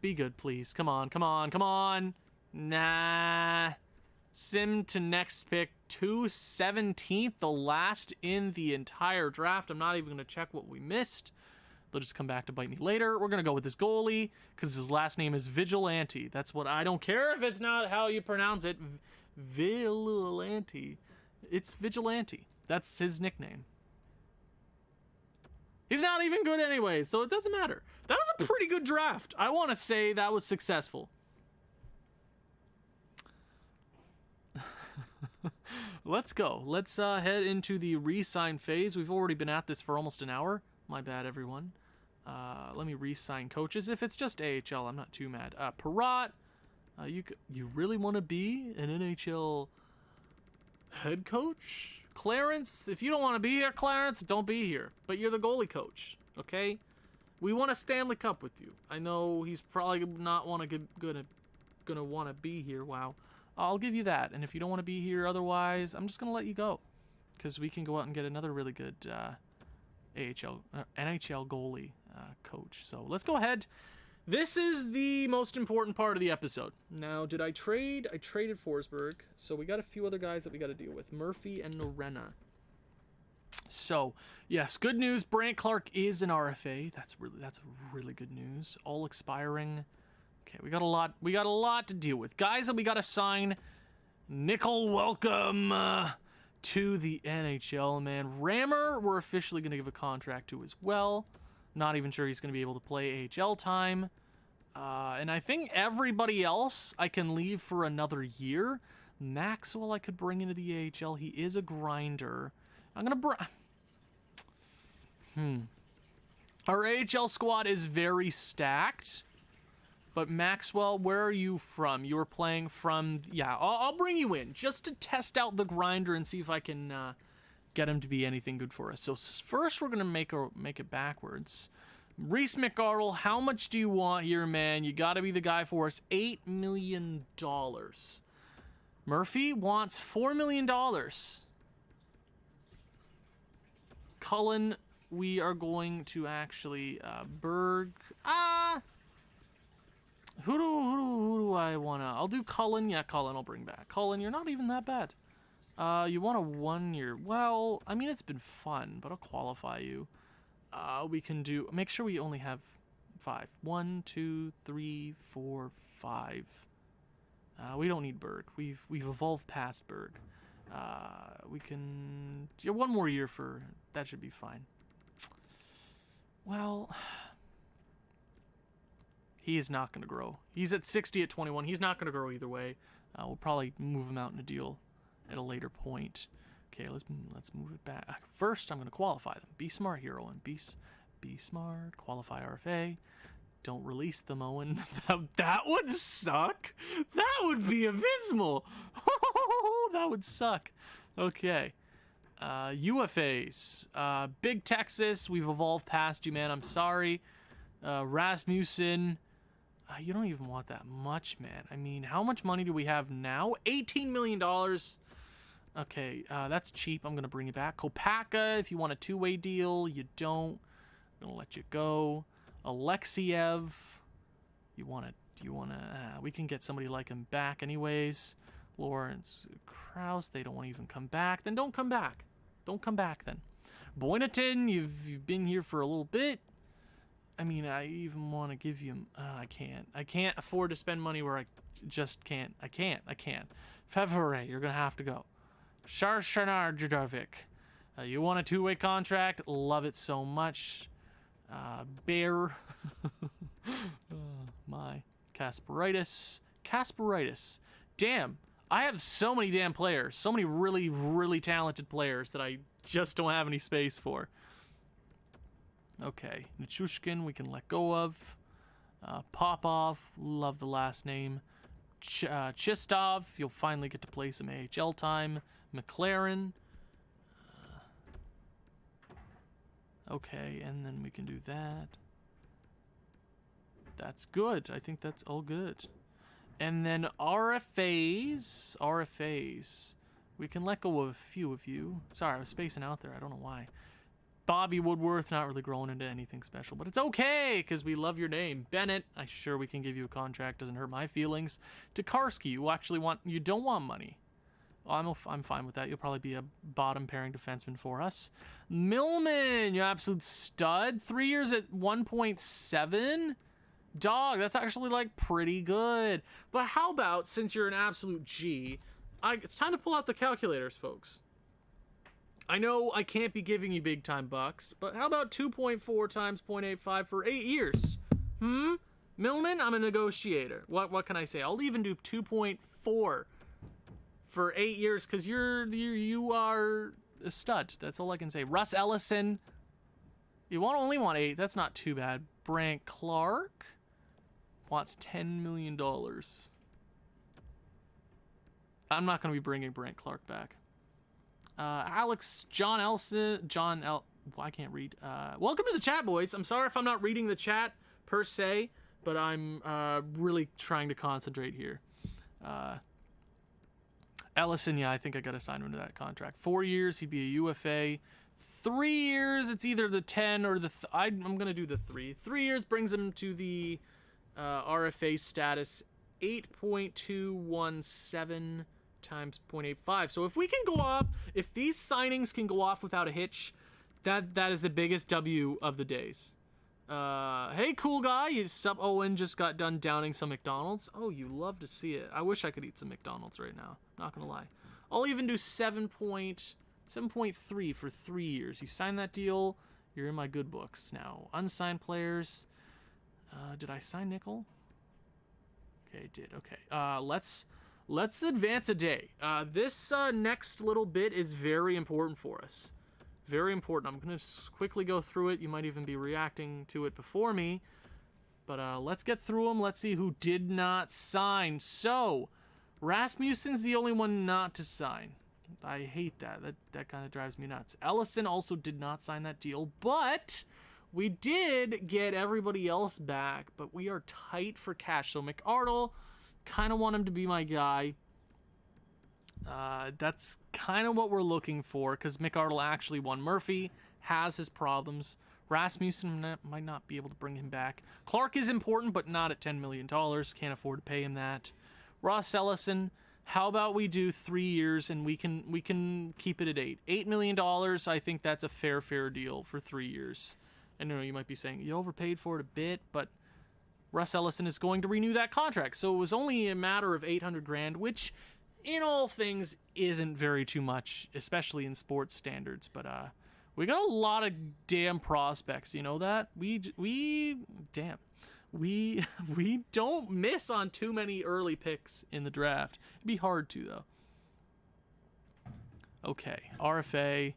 Be good, please. Come on, come on, come on. Nah. Sim to next pick, 217th, the last in the entire draft. I'm not even going to check what we missed. They'll just come back to bite me later. We're going to go with this goalie because his last name is Vigilante. That's what I don't care if it's not how you pronounce it. Vigilante. It's Vigilante. That's his nickname. He's not even good anyway, so it doesn't matter. That was a pretty good draft. I want to say that was successful. Let's go. Let's head into the re-sign phase. We've already been at this for almost an hour. My bad, everyone. Let me re-sign coaches. If it's just AHL, I'm not too mad. Parat, you really want to be an NHL head coach? Clarence, if you don't want to be here, Clarence, don't be here. But you're the goalie coach, okay? We want a Stanley Cup with you. I know he's probably not gonna want to be here. Wow, I'll give you that. And if you don't want to be here, otherwise, I'm just gonna let you go, because we can go out and get another really good NHL goalie coach. So let's go ahead. This is the most important part of the episode. Now, did I trade? I traded Forsberg. So we got a few other guys that we got to deal with. Murphy and Norena. So, yes, good news. Brant Clark is an RFA. That's really good news. All expiring. Okay, we got a lot to deal with. Guys that we got to sign. Nickel, welcome to the NHL, man. Rammer, we're officially going to give a contract to as well. Not even sure he's going to be able to play AHL time. And I think everybody else I can leave for another year. Maxwell I could bring into the AHL. He is a grinder. I'm going to Our AHL squad is very stacked. But Maxwell, where are you from? You were playing from... Yeah, I'll bring you in just to test out the grinder and see if I can... get him to be anything good for us. So first we're gonna make it backwards. Reese McArdle, how much do you want here, man? You gotta be the guy for us. $8 million. Murphy wants $4 million. Cullen, we are going to actually Berg. Who do I wanna? I'll do Cullen. Yeah, Cullen I'll bring back. Cullen, you're not even that bad. You want a 1 year? Well, I mean, it's been fun, but I'll qualify you. We can do, make sure we only have 5. 1, 2, 3, 4, 5. We don't need Berg. We've evolved past Berg. We can, yeah, 1 more year for, that should be fine. Well, he is not going to grow. He's at 60 at 21. He's not going to grow either way. We'll probably move him out in a deal at a later point. Okay, let's move it back. First, I'm going to qualify them. Be smart, Hero, and be smart. Qualify RFA. Don't release them, Owen. That would suck. That would be abysmal. That would suck. Okay. UFAs. Big Texas. We've evolved past you, man. I'm sorry. Rasmussen. You don't even want that much, man. I mean, how much money do we have now? $18 million. Okay, that's cheap. I'm going to bring it back. Kopaka, if you want a 2-way deal, you don't. I'm going to let you go. Alexiev, you want to, we can get somebody like him back anyways. Lawrence Krause, they don't want to even come back. Then don't come back. Don't come back then. Boynaton, you've been here for a little bit. I mean, I even want to give you, I can't afford to spend money where I just can't. I can't. Fevre, you're going to have to go. Sharshanar Judovic, you want a 2-way contract? Love it so much. Bear. My. Kasperitis. Damn, I have so many damn players. So many really, really talented players that I just don't have any space for. Okay, Nichushkin, we can let go of. Popov, love the last name. Chistov, you'll finally get to play some AHL time. McLaren. Okay, and then we can do that. That's good. I think that's all good. And then RFAs. We can let go of a few of you. Sorry, I was spacing out there. I don't know why. Bobby Woodworth, not really growing into anything special, but it's okay because we love your name. Bennett, I'm sure we can give you a contract. Doesn't hurt my feelings. Tokarski, you don't want money. I'm fine with that. You'll probably be a bottom pairing defenseman for us. Millman, you absolute stud. 3 years at 1.7. Dog, that's actually like pretty good. But how about, since you're an absolute G, it's time to pull out the calculators, folks. I know I can't be giving you big time bucks, but how about 2.4 times 0.85 for 8 years? Millman, I'm a negotiator. What can I say? I'll even do 2.4 for 8 years because you are a stud. That's all I can say. Russ Ellison, you only want 8. That's not too bad. Brandt Clark wants $10 million. I'm not going to be bringing Brandt Clark back. John Elson, I can't read. Welcome to the chat, boys. I'm sorry if I'm not reading the chat per se, but I'm really trying to concentrate here. Ellison, yeah, I think I got to sign him to that contract. 4 years, he'd be a UFA. 3 years, it's either the 10 or the... I'm going to do the 3. 3 years brings him to the RFA status, 8.217 times 0.85. So if we can go off, if these signings can go off without a hitch, that is the biggest W of the days. Hey, cool guy, Owen just got done downing some McDonald's. Oh, you love to see it. I wish I could eat some McDonald's right now. Not gonna lie. I'll even do 7.3 for 3 years. You sign that deal, you're in my good books. Now, unsigned players. Did I sign Nickel? Okay, I did. Okay. Let's advance a day. This next little bit is very important for us. Very important. I'm going to quickly go through it. You might even be reacting to it before me. But let's get through them. Let's see who did not sign. So, Rasmussen's the only one not to sign. I hate that. That kind of drives me nuts. Ellison also did not sign that deal. But we did get everybody else back. But we are tight for cash. So, McArdle, kind of want him to be my guy. That's kind of what we're looking for because McArdle actually won. Murphy has his problems. Rasmussen might not be able to bring him back. Clark is important, but not at $10 million. Can't afford to pay him that. Ross Ellison, how about we do 3 years and we can keep it at $8 million. I think that's a fair deal for 3 years. I know you might be saying you overpaid for it a bit, but Russ Ellison is going to renew that contract. So it was only a matter of $800,000, which in all things isn't very too much, especially in sports standards. But we got a lot of damn prospects, you know that? We don't miss on too many early picks in the draft. It'd be hard to though. Okay, RFA.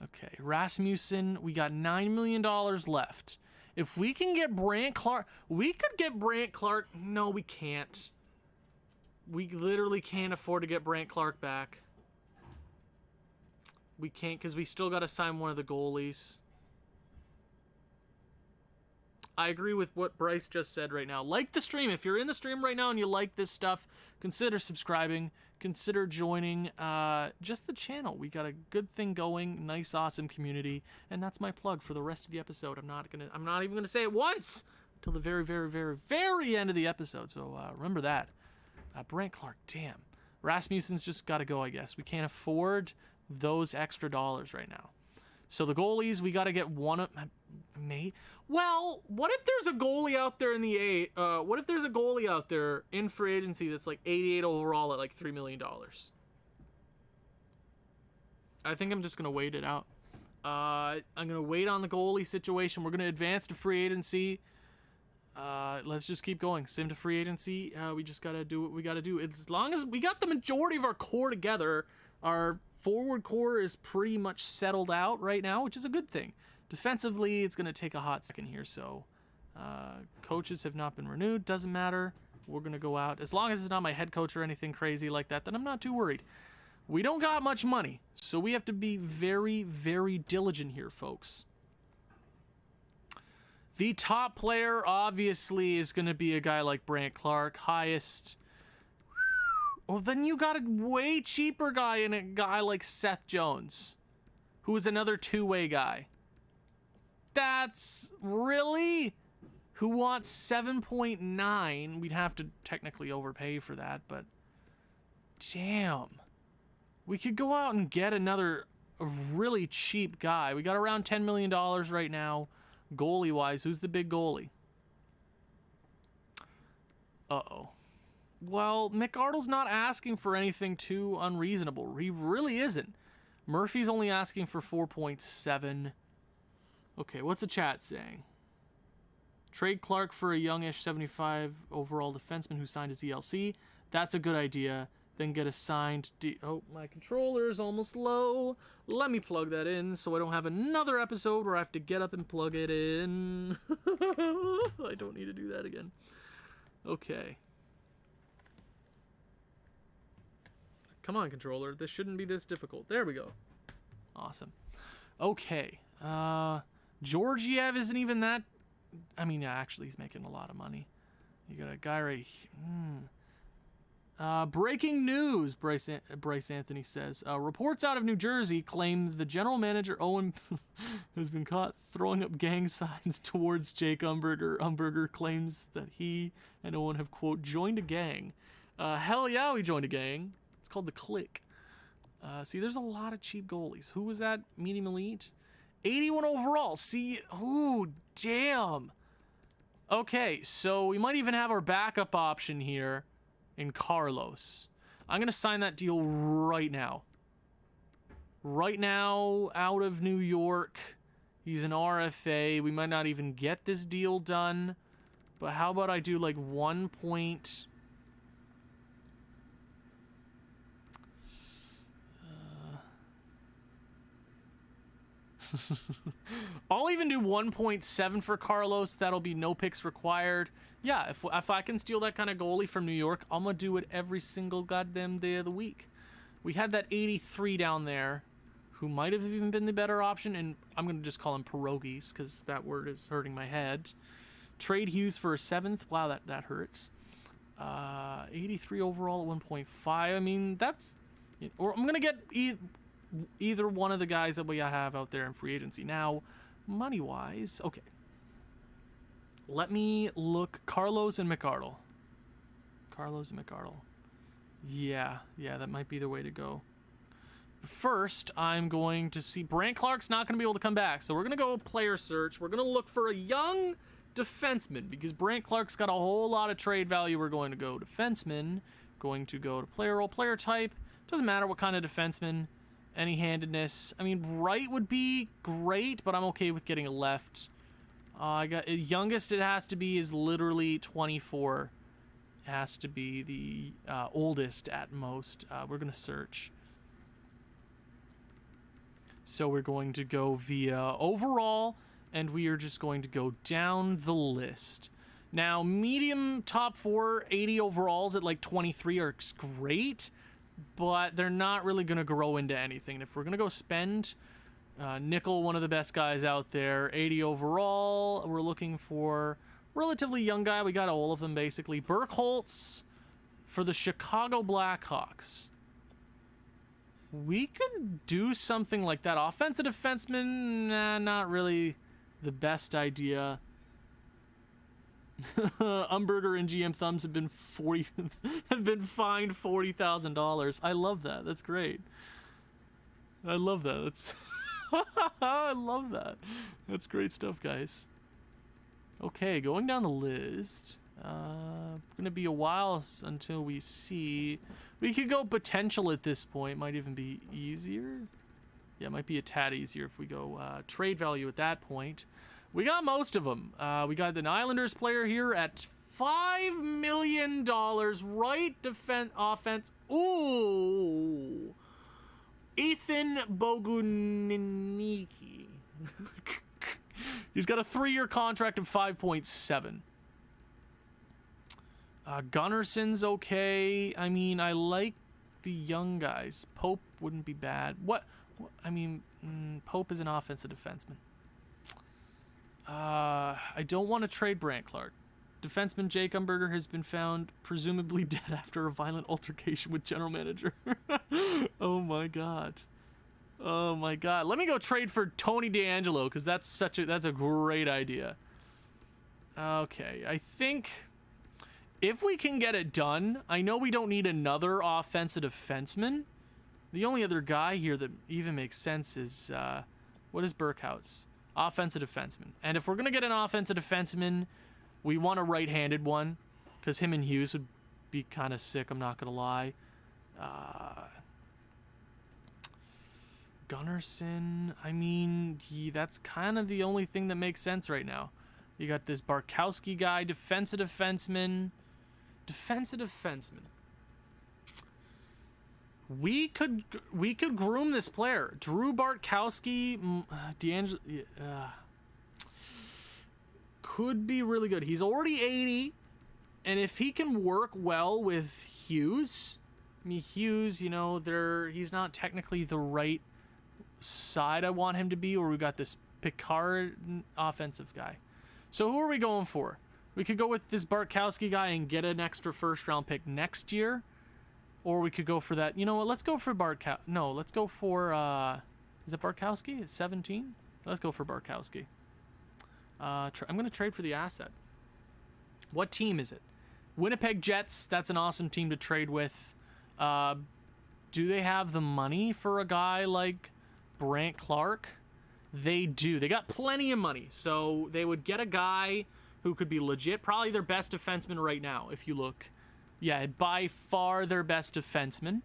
Okay, Rasmussen, we got $9 million left. If we can get Brandt Clark, we could get Brandt Clark. No, we can't. We literally can't afford to get Brandt Clark back. We can't because we still got to sign one of the goalies. I agree with what Bryce just said right now. Like the stream. If you're in the stream right now and you like this stuff, consider subscribing. Consider joining just the channel. We got a good thing going. Nice, awesome community. And that's my plug for the rest of the episode. I'm not even gonna say it once till the very end of the episode. So remember that. Brandt Clark, damn. Rasmussen's just got to go, I guess. We can't afford those extra dollars right now. So the goalies, we got to get one of... Well, what if there's a goalie out there in the what if there's a goalie out there in free agency that's like 88 overall at like $3 million? I think I'm just going to wait it out. I'm going to wait on the goalie situation. We're going to advance to free agency. Let's just keep going. Sim to free agency. We just gotta do what we gotta do. As long as we got the majority of our core together, our forward core is pretty much settled out right now, which is a good thing. Defensively, it's gonna take a hot second here. So, coaches have not been renewed. Doesn't matter. We're gonna go out. As long as it's not my head coach or anything crazy like that, then I'm not too worried. We don't got much money, so we have to be very diligent here, folks. The top player, obviously, is going to be a guy like Brandt Clark. Highest. Well, then you got a way cheaper guy in a guy like Seth Jones, who is another two-way guy. That's really... Who wants 7.9? We'd have to technically overpay for that, but... Damn. We could go out and get another really cheap guy. We got around $10 million right now, goalie-wise. Who's the big goalie? Uh-oh. Well, McArdle's not asking for anything too unreasonable. He really isn't. Murphy's only asking for 4.7. Okay, what's the chat saying? Trade Clark for a youngish 75 overall defenseman who signed his ELC. That's a good idea. Then get a signed... Oh, my controller is almost low. Let me plug that in so I don't have another episode where I have to get up and plug it in. I don't need to do that again. Okay. Come on, controller. This shouldn't be this difficult. There we go. Awesome. Okay. Georgiev isn't even that... I mean, actually, he's making a lot of money. You got a guy right here. Breaking news, Bryce Anthony says. Reports out of New Jersey claim the general manager, Owen, has been caught throwing up gang signs towards Jake Umberger. Umberger claims that he and Owen have, quote, joined a gang. Hell yeah, we joined a gang. It's called the Click. See, there's a lot of cheap goalies. Who was that? Medium elite? 81 overall. See, ooh, damn. Okay, so we might even have our backup option here in Carlos. I'm going to sign that deal right now. Right now, out of New York. He's an RFA. We might not even get this deal done. But how about I do like 1 point... I'll even do 1.7 for Carlos. That'll be no picks required. Yeah, if I can steal that kind of goalie from New York, I'm going to do it every single goddamn day of the week. We had that 83 down there, who might have even been the better option, and I'm going to just call him pierogies, because that word is hurting my head. Trade Hughes for a 7th. Wow, that hurts. 83 overall at 1.5. I mean, that's... Or I'm going to get... either one of the guys that we have out there in free agency. Now, money-wise, okay. Let me look. Carlos and McArdle. Carlos and McArdle. Yeah, that might be the way to go. First, I'm going to see... Brant Clark's not going to be able to come back, so we're going to go player search. We're going to look for a young defenseman, because Brant Clark's got a whole lot of trade value. We're going to go defenseman. Going to go to player role, player type. Doesn't matter what kind of defenseman. Any handedness. I mean, right would be great, but I'm okay with getting a left. I got youngest it has to be is literally 24. It has to be the oldest at most. We're gonna search. So we're going to go via overall, and we are just going to go down the list. Now, medium top 4, 80 overalls at like 23 are great. But they're not really going to grow into anything. And if we're going to go spend nickel, one of the best guys out there, 80 overall, we're looking for relatively young guy. We got all of them, basically. Burkholz for the Chicago Blackhawks. We could do something like that. Offensive defenseman, not really the best idea. Umberger and GM Thumbs have been fined $40,000. I love that. That's great. I love that. That's I love that. That's great stuff, guys. Okay, going down the list. Gonna be a while until we see. We could go potential at this point. Might even be easier. Yeah, it might be a tad easier if we go trade value at that point. We got most of them. We got an Islanders player here at $5 million. Right defense, offense. Ooh. Ethan Bogunicki. He's got a 3-year contract of 5.7. Gunnarson's okay. I mean, I like the young guys. Pope wouldn't be bad. I mean, Pope is an offensive defenseman. I don't want to trade Brant Clark. Defenseman Jake Umberger has been found presumably dead after a violent altercation with general manager. Oh my god. Oh my god. Let me go trade for Tony DeAngelo, because that's a great idea. Okay, I think if we can get it done, I know we don't need another offensive defenseman. The only other guy here that even makes sense is, what is Burkhouse? Offensive defenseman. And if we're going to get an offensive defenseman, we want a right-handed one, because him and Hughes would be kind of sick, I'm not going to lie. Gunnarsson, I mean, that's kind of the only thing that makes sense right now. You got this Barkowski guy, defensive defenseman. We could groom this player. Drew Bartkowski, D'Angelo, could be really good. He's already 80, and if he can work well with Hughes, I mean, Hughes, you know, he's not technically the right side I want him to be, or we got this Picard offensive guy. So who are we going for? We could go with this Bartkowski guy and get an extra first-round pick next year. Or we could go for that. You know what? Let's go for No, let's go for... is it Bartkowski? It's 17? Let's go for Bartkowski. I'm going to trade for the asset. What team is it? Winnipeg Jets. That's an awesome team to trade with. Do they have the money for a guy like Brant Clark? They do. They got plenty of money. So they would get a guy who could be legit. Probably their best defenseman right now, if you look. Yeah, by far their best defenseman.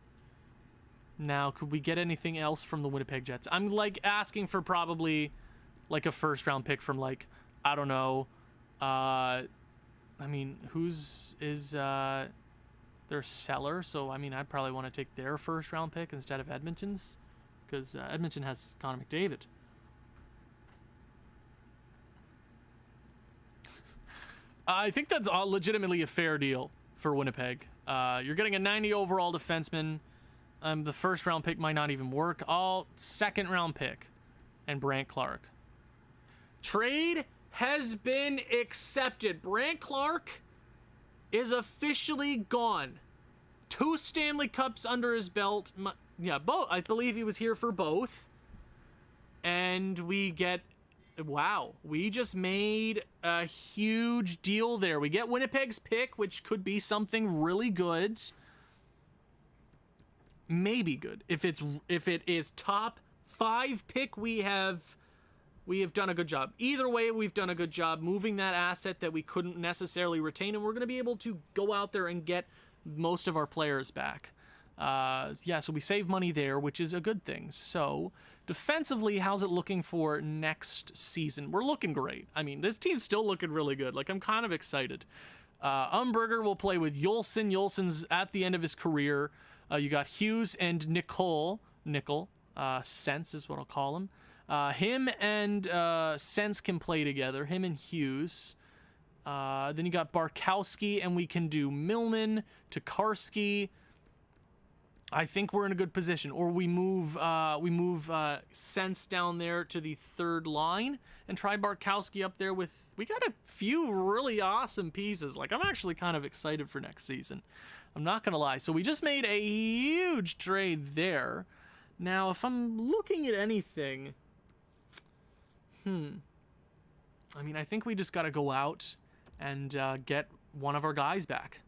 Now, could we get anything else from the Winnipeg Jets? I'm, like, asking for probably, like, a first-round pick from, like, I don't know. I mean, is their seller? So, I mean, I'd probably want to take their first-round pick instead of Edmonton's. Because Edmonton has Connor McDavid. I think that's legitimately a fair deal for Winnipeg. You're getting a 90 overall defenseman. The first round pick might not even work. Second round pick and Brant Clark. Trade has been accepted. Brant Clark is officially gone. 2 Stanley Cups under his belt. Both. I believe he was here for both. And we get... Wow, we just made a huge deal there. We get Winnipeg's pick, which could be something really good. Maybe good. If it is top 5 pick, we have done a good job. Either way, we've done a good job moving that asset that we couldn't necessarily retain, and we're going to be able to go out there and get most of our players back. So we save money there, which is a good thing. So defensively, how's it looking for next season? We're looking great. I mean, this team's still looking really good. Like, I'm kind of excited. Umberger will play with Yolson. Yolson's at the end of his career. You got Hughes and Nickel, Sense is what I'll call him. Him and Sense can play together, him and Hughes. Then you got Barkowski, and we can do Millman, Tokarski. I think we're in a good position. Or we move Sense down there to the third line and try Barkowski up there with... We got a few really awesome pieces. Like, I'm actually kind of excited for next season. I'm not going to lie. So we just made a huge trade there. Now, if I'm looking at anything... I mean, I think we just got to go out and get one of our guys back.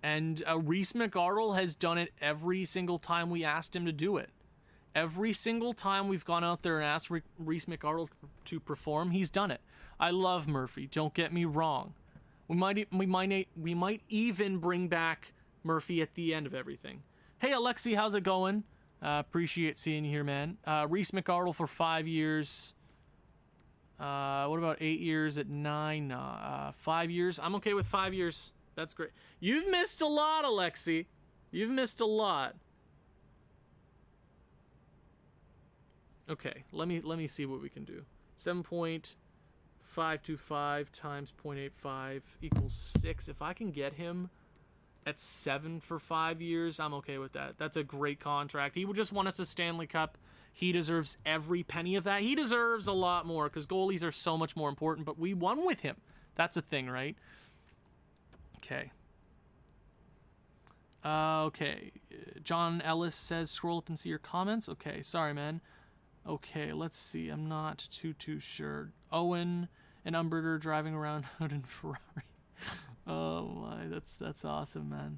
And Reese McArdle has done it every single time we asked him to do it. Every single time we've gone out there and asked Reese McArdle to perform, he's done it. I love Murphy. Don't get me wrong. We might even bring back Murphy at the end of everything. Hey, Alexi, how's it going? Appreciate seeing you here, man. Reese McArdle for 5 years. What about 8 years at 9? 5 years. I'm okay with 5 years. That's great. You've missed a lot, Alexi. You've missed a lot. Okay, let me see what we can do. 7.525 times 0.85 equals 6. If I can get him at 7 for 5 years, I'm okay with that. That's a great contract. He would just want us a Stanley Cup. He deserves every penny of that. He deserves a lot more because goalies are so much more important, but we won with him. That's a thing, right? Okay. Okay. John Ellis says scroll up and see your comments. Okay, sorry, man. Okay, let's see. I'm not too sure. Owen and Umberger driving around out in Ferrari. Oh my, that's awesome, man.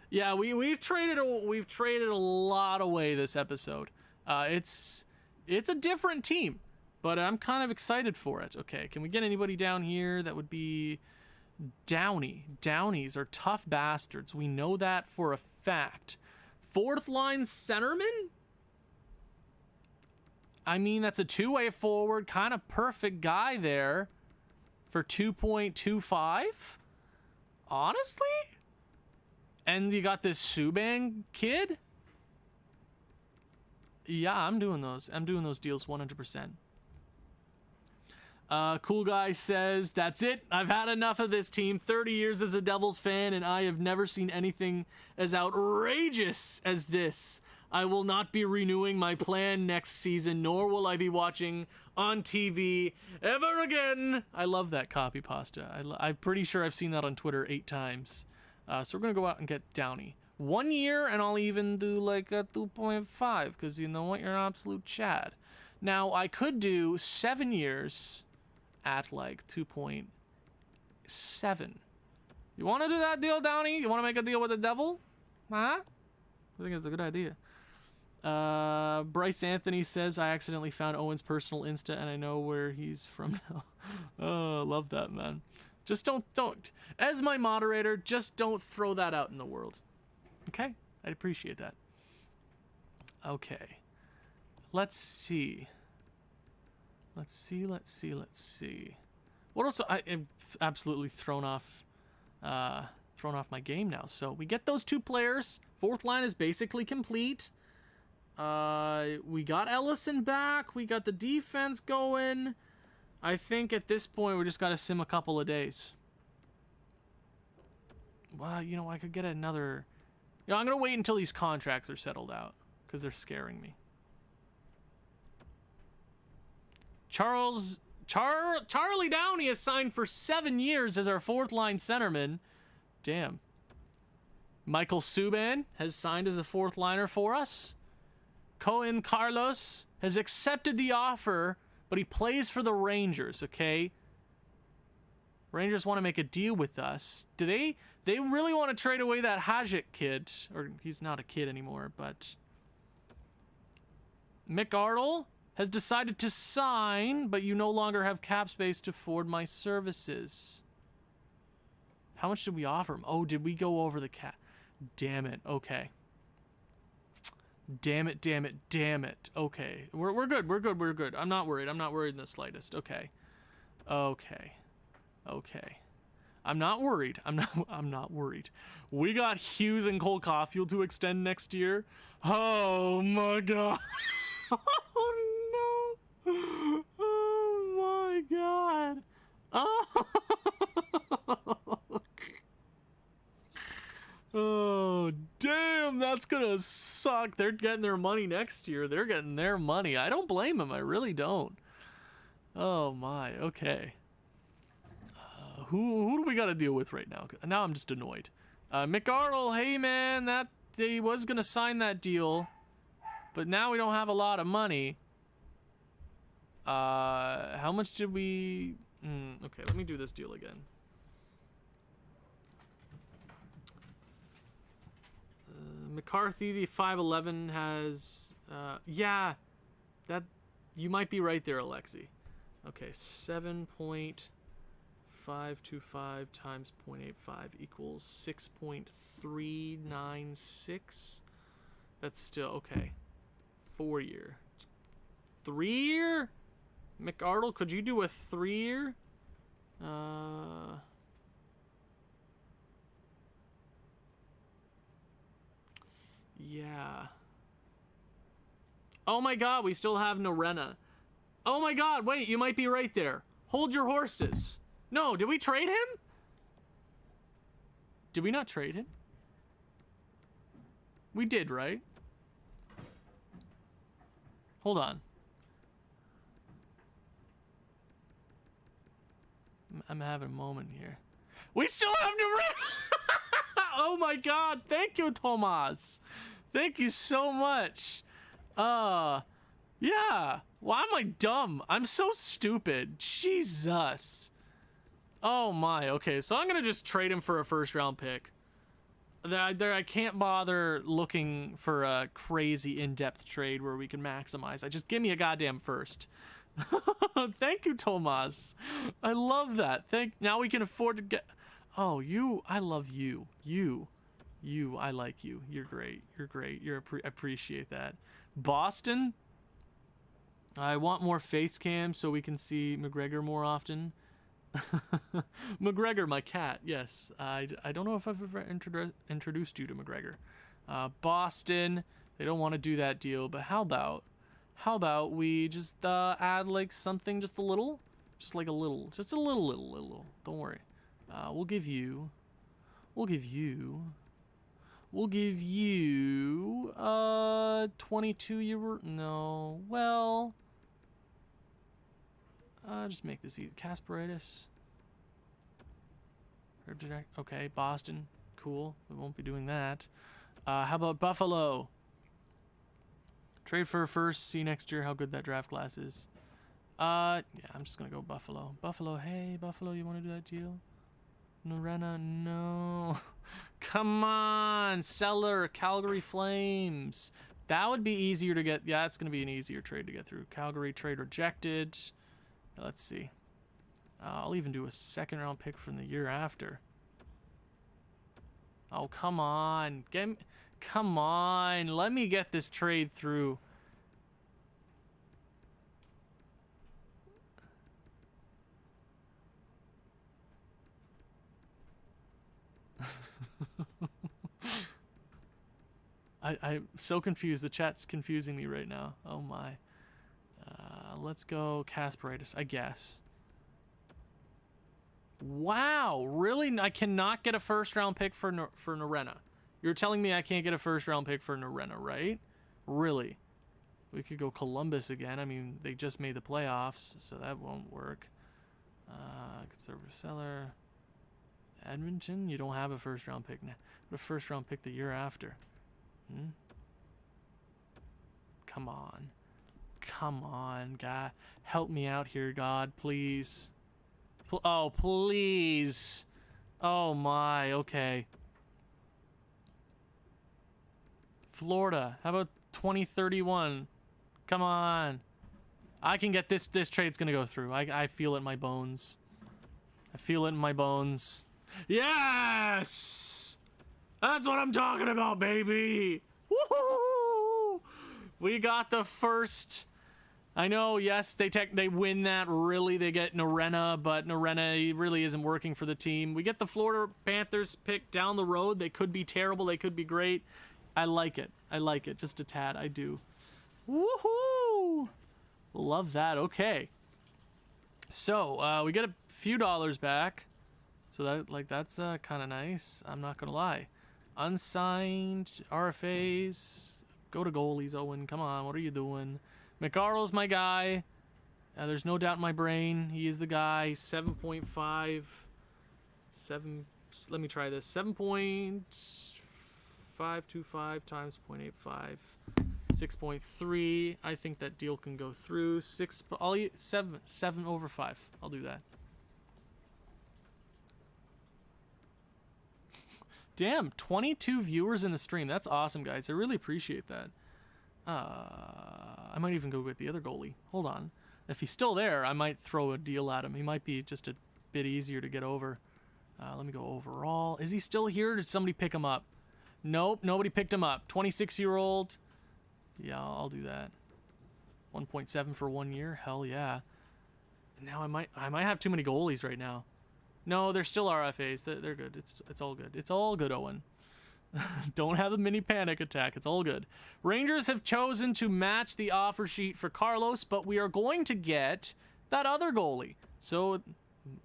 Yeah, we've traded a lot away this episode. It's a different team, but I'm kind of excited for it. Okay, can we get anybody down here that would be Downey? Downeys are tough bastards. We know that for a fact. Fourth line centerman? I mean, that's a two-way forward, kind of perfect guy there for 2.25. Honestly? And you got this Subban kid? Yeah, I'm doing those. I'm doing those deals 100%. Cool Guy says, that's it. I've had enough of this team. 30 years as a Devils fan, and I have never seen anything as outrageous as this. I will not be renewing my plan next season, nor will I be watching on TV ever again. I love that copy pasta. I'm pretty sure I've seen that on Twitter 8 times. So we're going to go out and get Downey. 1 year, and I'll even do like a 2.5, because you know what? You're an absolute Chad. Now, I could do 7 years at like 2.7. You want to do that deal, Downey? You want to make a deal with the devil? Huh? I think it's a good idea. Bryce Anthony says, I accidentally found Owen's personal Insta and I know where he's from now. Oh, love that, man. Just don't, as my moderator, just don't throw that out in the world. Okay? I'd appreciate that. Okay. Let's see. Let's see. What else? I am absolutely thrown off my game now. So we get those 2 players. Fourth line is basically complete. We got Ellison back. We got the defense going. I think at this point we just got to sim a couple of days. Well, you know, I could get another. You know, I'm gonna wait until these contracts are settled out because they're scaring me. Charlie Downey is signed for 7 years as our fourth line centerman. Damn. Michael Subban has signed as a fourth liner for us. Cohen Carlos has accepted the offer, but he plays for the Rangers, okay? Rangers want to make a deal with us. Do they really want to trade away that Hajic kid? Or he's not a kid anymore, but McArdle has decided to sign, but you no longer have cap space to afford my services. How much did we offer him? Oh, did we go over the cap? Damn it. Okay. Damn it. Okay. We're good. I'm not worried in the slightest. Okay. I'm not worried. I'm not worried. We got Hughes and Cole Caulfield to extend next year. Oh my god. Oh no. Oh my god. Oh, damn, that's gonna suck. They're getting their money next year. They're getting their money. I don't blame them. I really don't. Oh my, okay. Who do we got to deal with right now? Now I'm just annoyed. McArdle, hey man, that he was gonna sign that deal, but now we don't have a lot of money. How much did we? Okay, let me do this deal again. McCarthy, the 5'11", has yeah, that you might be right there, Alexi. Okay, 7.525 times 0.85 equals 6.396. That's still okay. 4 year. 3 year? McArdle, could you do a 3 year? Yeah. Oh my god, we still have Norena. Oh my god, wait, you might be right there. Hold your horses. No, did we trade him? Did we not trade him? We did, right? Hold on. I'm having a moment here. We still have Narena. Oh my God. Thank you, Tomas. Thank you so much. Yeah. Why am I dumb? I'm so stupid. Jesus. Oh my. Okay, so I'm gonna just trade him for a first-round pick. I can't bother looking for a crazy in-depth trade where we can maximize. Just give me a goddamn first. Thank you, Tomas. I love that. Now we can afford to get. Oh, I love you. I like you. You're great. You're great. I appreciate that. Boston. I want more face cam so we can see McGregor more often. McGregor, my cat. Yes. I don't know if I've ever introduced you to McGregor. Boston. They don't want to do that deal, but how about we just add like something just a little? Just like a little. Just a little. Don't worry. We'll give you 22 euro. No. Well, just make this easy. Kasperitis. Okay, Boston. Cool. We won't be doing that. How about Buffalo? Trade for a first. See next year how good that draft class is. Yeah, I'm just gonna go Buffalo. Buffalo, hey, Buffalo, you want to do that deal? Norena, no. Come on, Seller, Calgary Flames. That would be easier to get. Yeah, it's gonna be an easier trade to get through. Calgary trade rejected. Let's see. I'll even do a second-round pick from the year after. Oh, come on. Come on. Let me get this trade through. I'm so confused. The chat's confusing me right now. Oh, my. Let's go Kasperitis, I guess. Wow, really? I cannot get a first-round pick for Norena. You're telling me I can't get a first-round pick for Norena, right? Really? We could go Columbus again. I mean, they just made the playoffs, so that won't work. Conservative Seller. Edmonton? You don't have a first-round pick now. What a first-round pick the year after. Come on. Come on, God. Help me out here, God, please. Oh, please. Oh, my. Okay. Florida. How about 2031? Come on. I can get this. This trade's going to go through. I feel it in my bones. I feel it in my bones. Yes! That's what I'm talking about, baby. Woohoo! We got the first. I know, yes, they win that. Really, they get Norena, but Norena really isn't working for the team. We get the Florida Panthers pick down the road. They could be terrible. They could be great. I like it. I like it. Just a tad. I do. Woohoo! Love that. Okay. So, we get a few dollars back. So that's kind of nice. I'm not going to lie. Unsigned RFAs. Go to goalies, Owen. Come on. What are you doing? McArl's my guy. There's no doubt in my brain. He is the guy. 7.5. Let me try this. 7.525 times 0.85. 6.3. I think that deal can go through. 7 over 5. I'll do that. Damn, 22 viewers in the stream. That's awesome, guys. I really appreciate that. I might even go with the other goalie. Hold on. If he's still there, I might throw a deal at him. He might be just a bit easier to get over. Let me go overall. Is he still here? Did somebody pick him up? Nope, nobody picked him up. 26-year-old. Yeah, I'll do that. 1.7 for 1 year. Hell yeah. Now I might have too many goalies right now. No, they're still RFAs. They're good. It's all good. It's all good, Owen. Don't have a mini panic attack. It's all good. Rangers have chosen to match the offer sheet for Carlos, but we are going to get that other goalie. So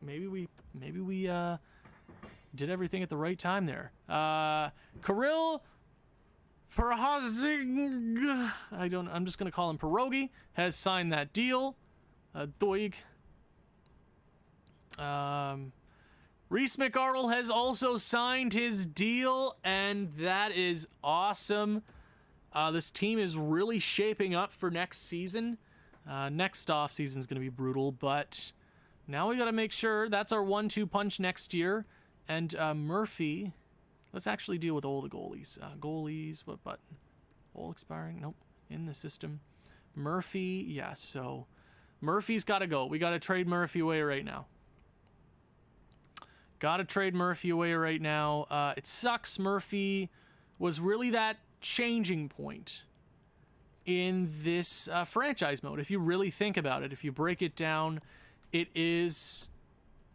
maybe we did everything at the right time there. Kirill Perhazig, I'm just gonna call him Pierogi, has signed that deal. Doig. Reese McArdle has also signed his deal, and that is awesome. This team is really shaping up for next season. Next off season is going to be brutal, but now we got to make sure that's our 1-2 punch next year. And Murphy, let's actually deal with all the goalies. Goalies, what button? All expiring? Nope. In the system. Murphy, yeah, so Murphy's got to go. We got to trade Murphy away right now. Got to trade Murphy away right now. It sucks. Murphy was really that changing point in this franchise mode. If you really think about it, if you break it down, it is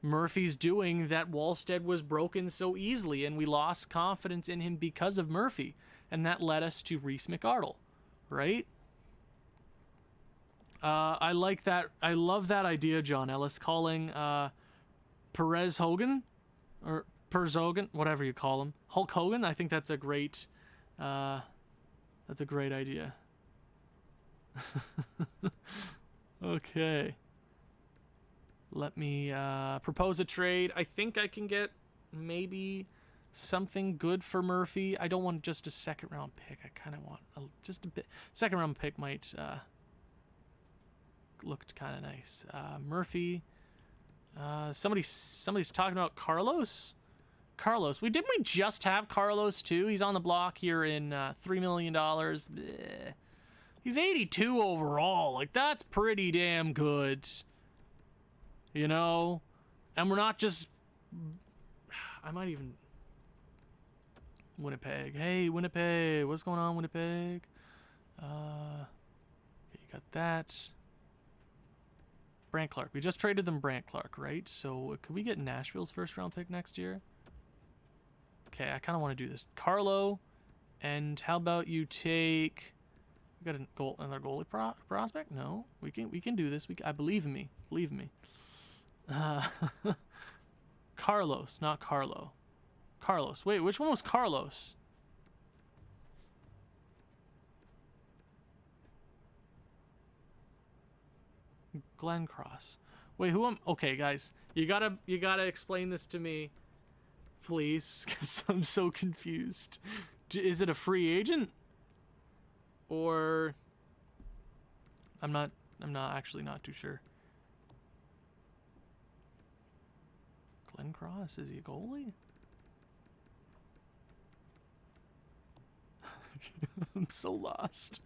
Murphy's doing that Wallstead was broken so easily, and we lost confidence in him because of Murphy, and that led us to Reese McArdle, right? I like that. I love that idea, John Ellis, calling Perez Hogan, or Perz Hogan, whatever you call him, Hulk Hogan. I think that's a great idea. Okay. Let me propose a trade. I think I can get maybe something good for Murphy. I don't want just a second round pick. I kind of want just a bit. Second round pick might looked kind of nice. Murphy. Somebody's talking about Carlos. Carlos. Didn't we just have Carlos too? He's on the block here in $3 million. Bleh. He's 82 overall. Like, that's pretty damn good. You know? And we're not just... I might even... Winnipeg. Hey, Winnipeg. What's going on, Winnipeg? Okay, you got that. Brant Clark. We just traded them Brant Clark, right? So could we get Nashville's first round pick next year? Okay, I kind of want to do this. Carlo, and how about you take... We got another goalie prospect? No, we can do this. I believe in me. Believe in me. Carlos, not Carlo. Carlos. Wait, which one was Carlos? Glenn Cross. Wait, who am... Okay, guys. You gotta explain this to me, please, because I'm so confused. Is it a free agent? Or... I'm actually not too sure. Glenn Cross, is he a goalie? I'm so lost.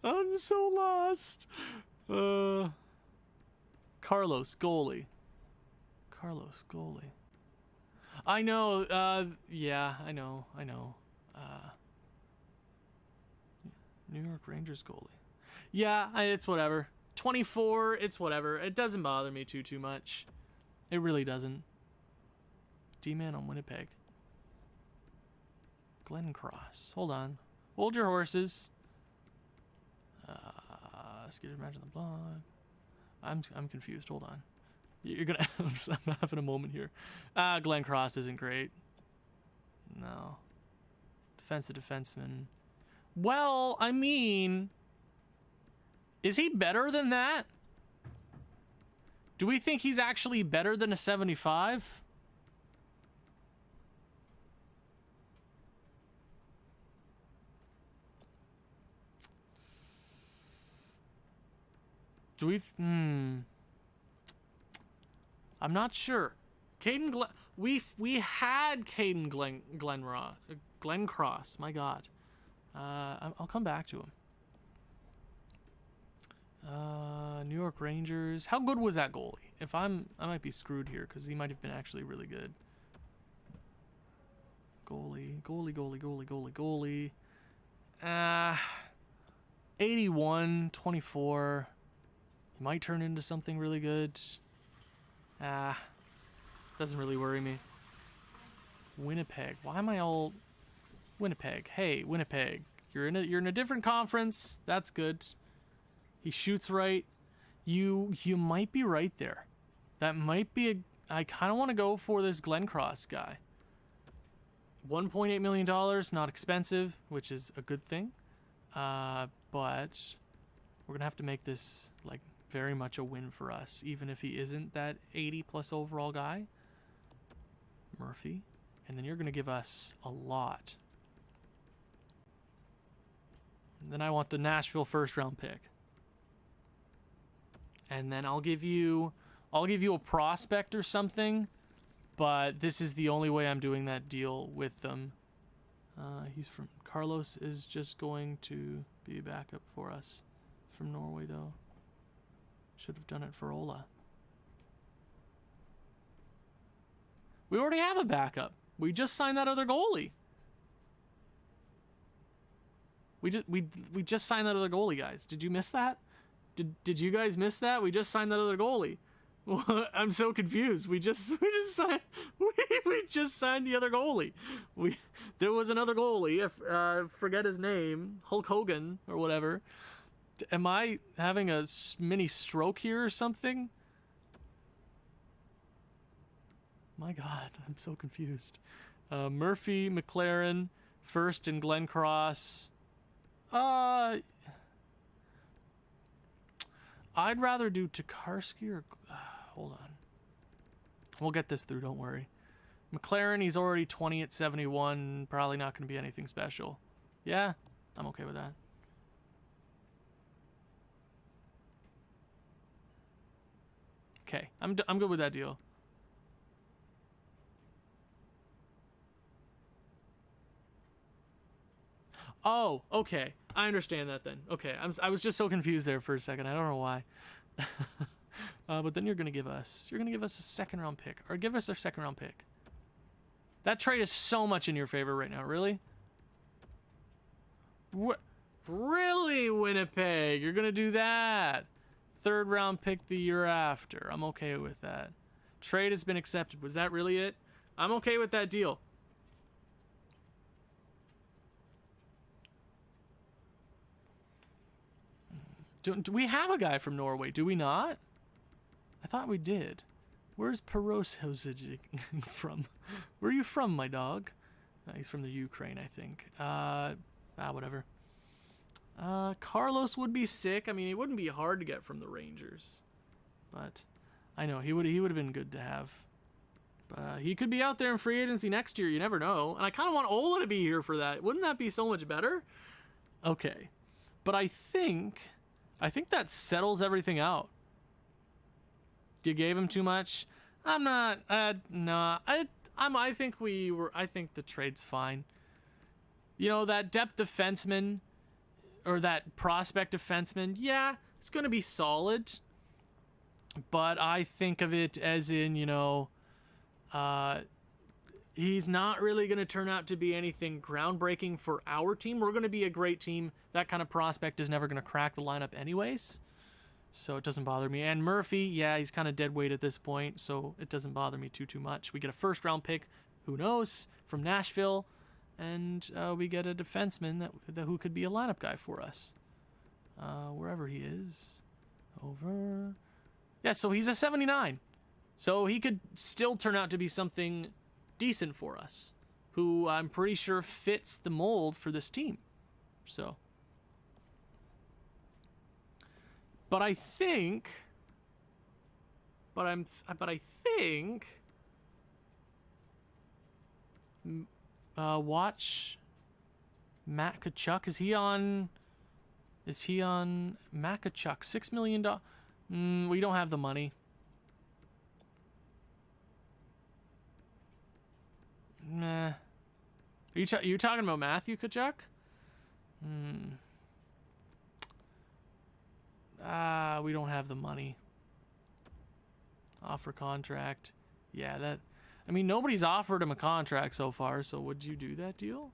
I'm so lost. Carlos, goalie. Carlos, goalie. I know, yeah, I know. New York Rangers goalie. Yeah, it's whatever. 24, it's whatever. It doesn't bother me too much. It really doesn't. D-man on Winnipeg. Glenn Cross. Hold on. Hold your horses. Skidder match on the blog. I'm confused. Hold on. You're gonna... I'm having a moment here. Glenn Cross isn't great. No. Defensive defenseman. Well, I mean... Is he better than that? Do we think he's actually better than a 75? Do we... I'm not sure. Caden Glenn... We had Caden Glenn Cross. My God. I'll come back to him. New York Rangers. How good was that goalie? I might be screwed here because he might have been actually really good. Goalie. 81, 24. He might turn into something really good. Doesn't really worry me. Winnipeg. Why am I all... Winnipeg. Hey, Winnipeg. You're in a different conference. That's good. He shoots right. You might be right there. That might be I kind of want to go for this Glenn Cross guy. $1.8 million, not expensive, which is a good thing. But we're gonna have to make this like very much a win for us, even if he isn't that 80+ overall guy. Murphy. And then you're going to give us a lot. And then I want the Nashville first-round pick. And then I'll give you a prospect or something, but this is the only way I'm doing that deal with them. Carlos is just going to be a backup for us from Norway, though. Should have done it for Ola. We already have a backup. We just signed that other goalie. We just signed that other goalie, guys. Did you miss that? Did you guys miss that? We just signed that other goalie. I'm so confused. We just signed the other goalie. There was another goalie. I forget his name, Hulk Hogan or whatever. Am I having a mini stroke here or something? My God, I'm so confused. Murphy, McLaren, first, and Glenn Cross. I'd rather do Tokarski or... hold on. We'll get this through, don't worry. McLaren, he's already 20 at 71. Probably not going to be anything special. Yeah, I'm okay with that. Okay, I'm good with that deal. Oh, okay. I understand that then. Okay, I was just so confused there for a second. I don't know why. But then you're gonna give us a second round pick, or give us our second round pick. That trade is so much in your favor right now. Really? Really, Winnipeg? You're gonna do that? Third round pick the year after. I'm okay with that. Trade has been accepted. Was that really it? I'm okay with that deal. Do we have a guy from Norway? Do we not? I thought we did. Where's Peroshozic from? Where are you from, my dog? He's from the Ukraine, I think. Whatever. Carlos would be sick. I mean, he wouldn't be hard to get from the Rangers. But I know he would have been good to have. But he could be out there in free agency next year. You never know. And I kind of want Ola to be here for that. Wouldn't that be so much better? Okay. But I think that settles everything out. You gave him too much? I'm not. No. I think the trade's fine. You know, that depth defenseman or that prospect defenseman, yeah, it's going to be solid. But I think of it as in, you know, he's not really going to turn out to be anything groundbreaking for our team. We're going to be a great team. That kind of prospect is never going to crack the lineup anyways. So it doesn't bother me. And Murphy, yeah, he's kind of dead weight at this point, so it doesn't bother me too much. We get a first round pick, who knows, from Nashville, and we get a defenseman that who could be a lineup guy for us. Wherever he is. Over. Yeah, so he's a 79. So he could still turn out to be something decent for us, who I'm pretty sure fits the mold for this team. So, but I think watch Matt Tkachuk. Is he on Matt Tkachuk? $6 million. We don't have the money. Nah. Are you talking about Matthew Tkachuk? We don't have the money. Offer contract. Yeah, I mean, nobody's offered him a contract so far, so would you do that deal?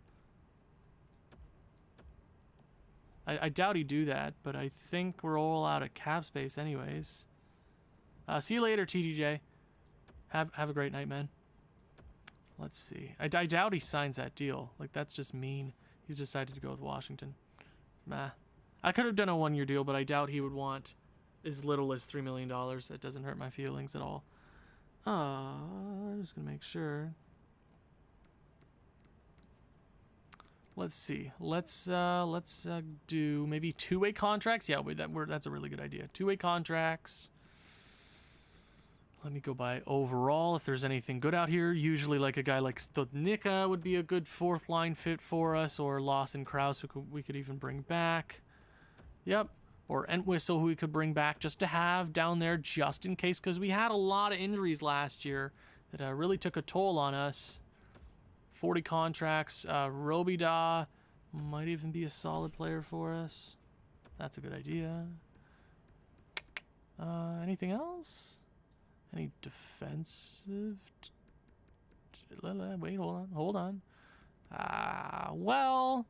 I doubt he'd do that, but I think we're all out of cap space anyways. See you later, TDJ. Have a great night, man. Let's see. I doubt he signs that deal. Like, that's just mean. He's decided to go with Washington. Meh. I could have done a one-year deal, but I doubt he would want as little as $3 million. That doesn't hurt my feelings at all. I'm just gonna make sure. Let's see. Let's do maybe two-way contracts. Yeah, that's a really good idea. Two-way contracts. Let me go by overall if there's anything good out here. Usually like a guy like Studnicka would be a good fourth line fit for us, or Lawson Krause who we could even bring back. Yep. Or Entwistle who we could bring back just to have down there just in case, because we had a lot of injuries last year that really took a toll on us. 40 contracts. Robida might even be a solid player for us. That's a good idea. Anything else? Any defensive? Wait, hold on. Well,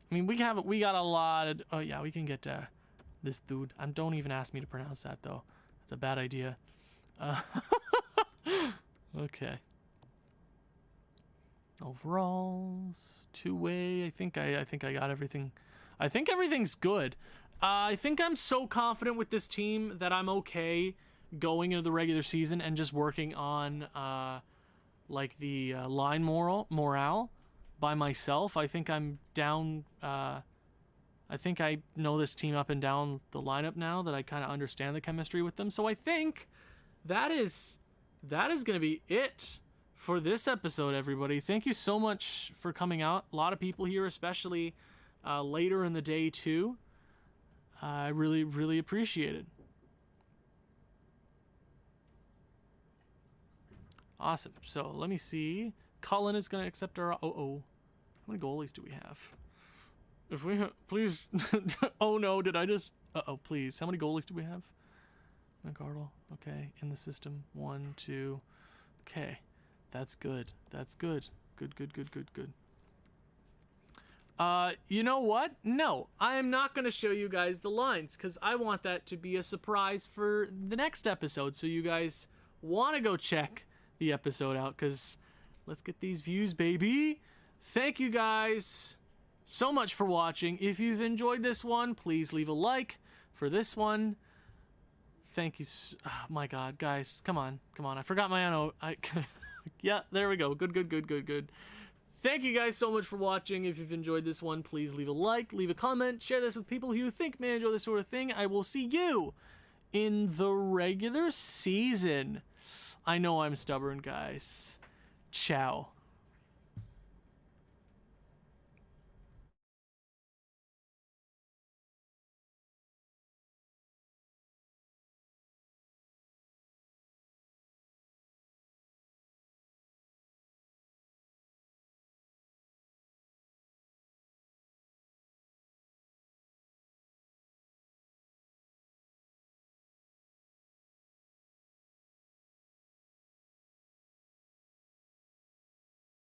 I mean, we got a lot of. Oh yeah, we can get this dude. Don't even ask me to pronounce that though. That's a bad idea. Okay. Overalls, two-way. I think I got everything. I think everything's good. I think I'm so confident with this team that I'm okay going into the regular season and just working on like the line morale by myself. I think I'm down. I think I know this team up and down the lineup now, that I kind of understand the chemistry with them. So I think that is going to be it for this episode, everybody. Thank you so much for coming out. A lot of people here, especially later in the day too. I really, really appreciate it. Awesome. So let me see. Cullen is going to accept our... How many goalies do we have? If we please... Oh no, did I just... Please. How many goalies do we have? McArdle. Okay. In the system. 1, 2. Okay. That's good. That's good. Good. You know what? No, I am not going to show you guys the lines because I want that to be a surprise for the next episode. So you guys want to go check the episode out, because let's get these views, baby. Thank you guys so much for watching. If you've enjoyed this one, please leave a like for this one. Thank you. Oh my God, guys, come on. I forgot my yeah, there we go. Good. Thank you guys so much for watching. If you've enjoyed this one, please leave a like, leave a comment, share this with people who you think may enjoy this sort of thing. I will see you in the regular season. I know I'm stubborn, guys. Ciao.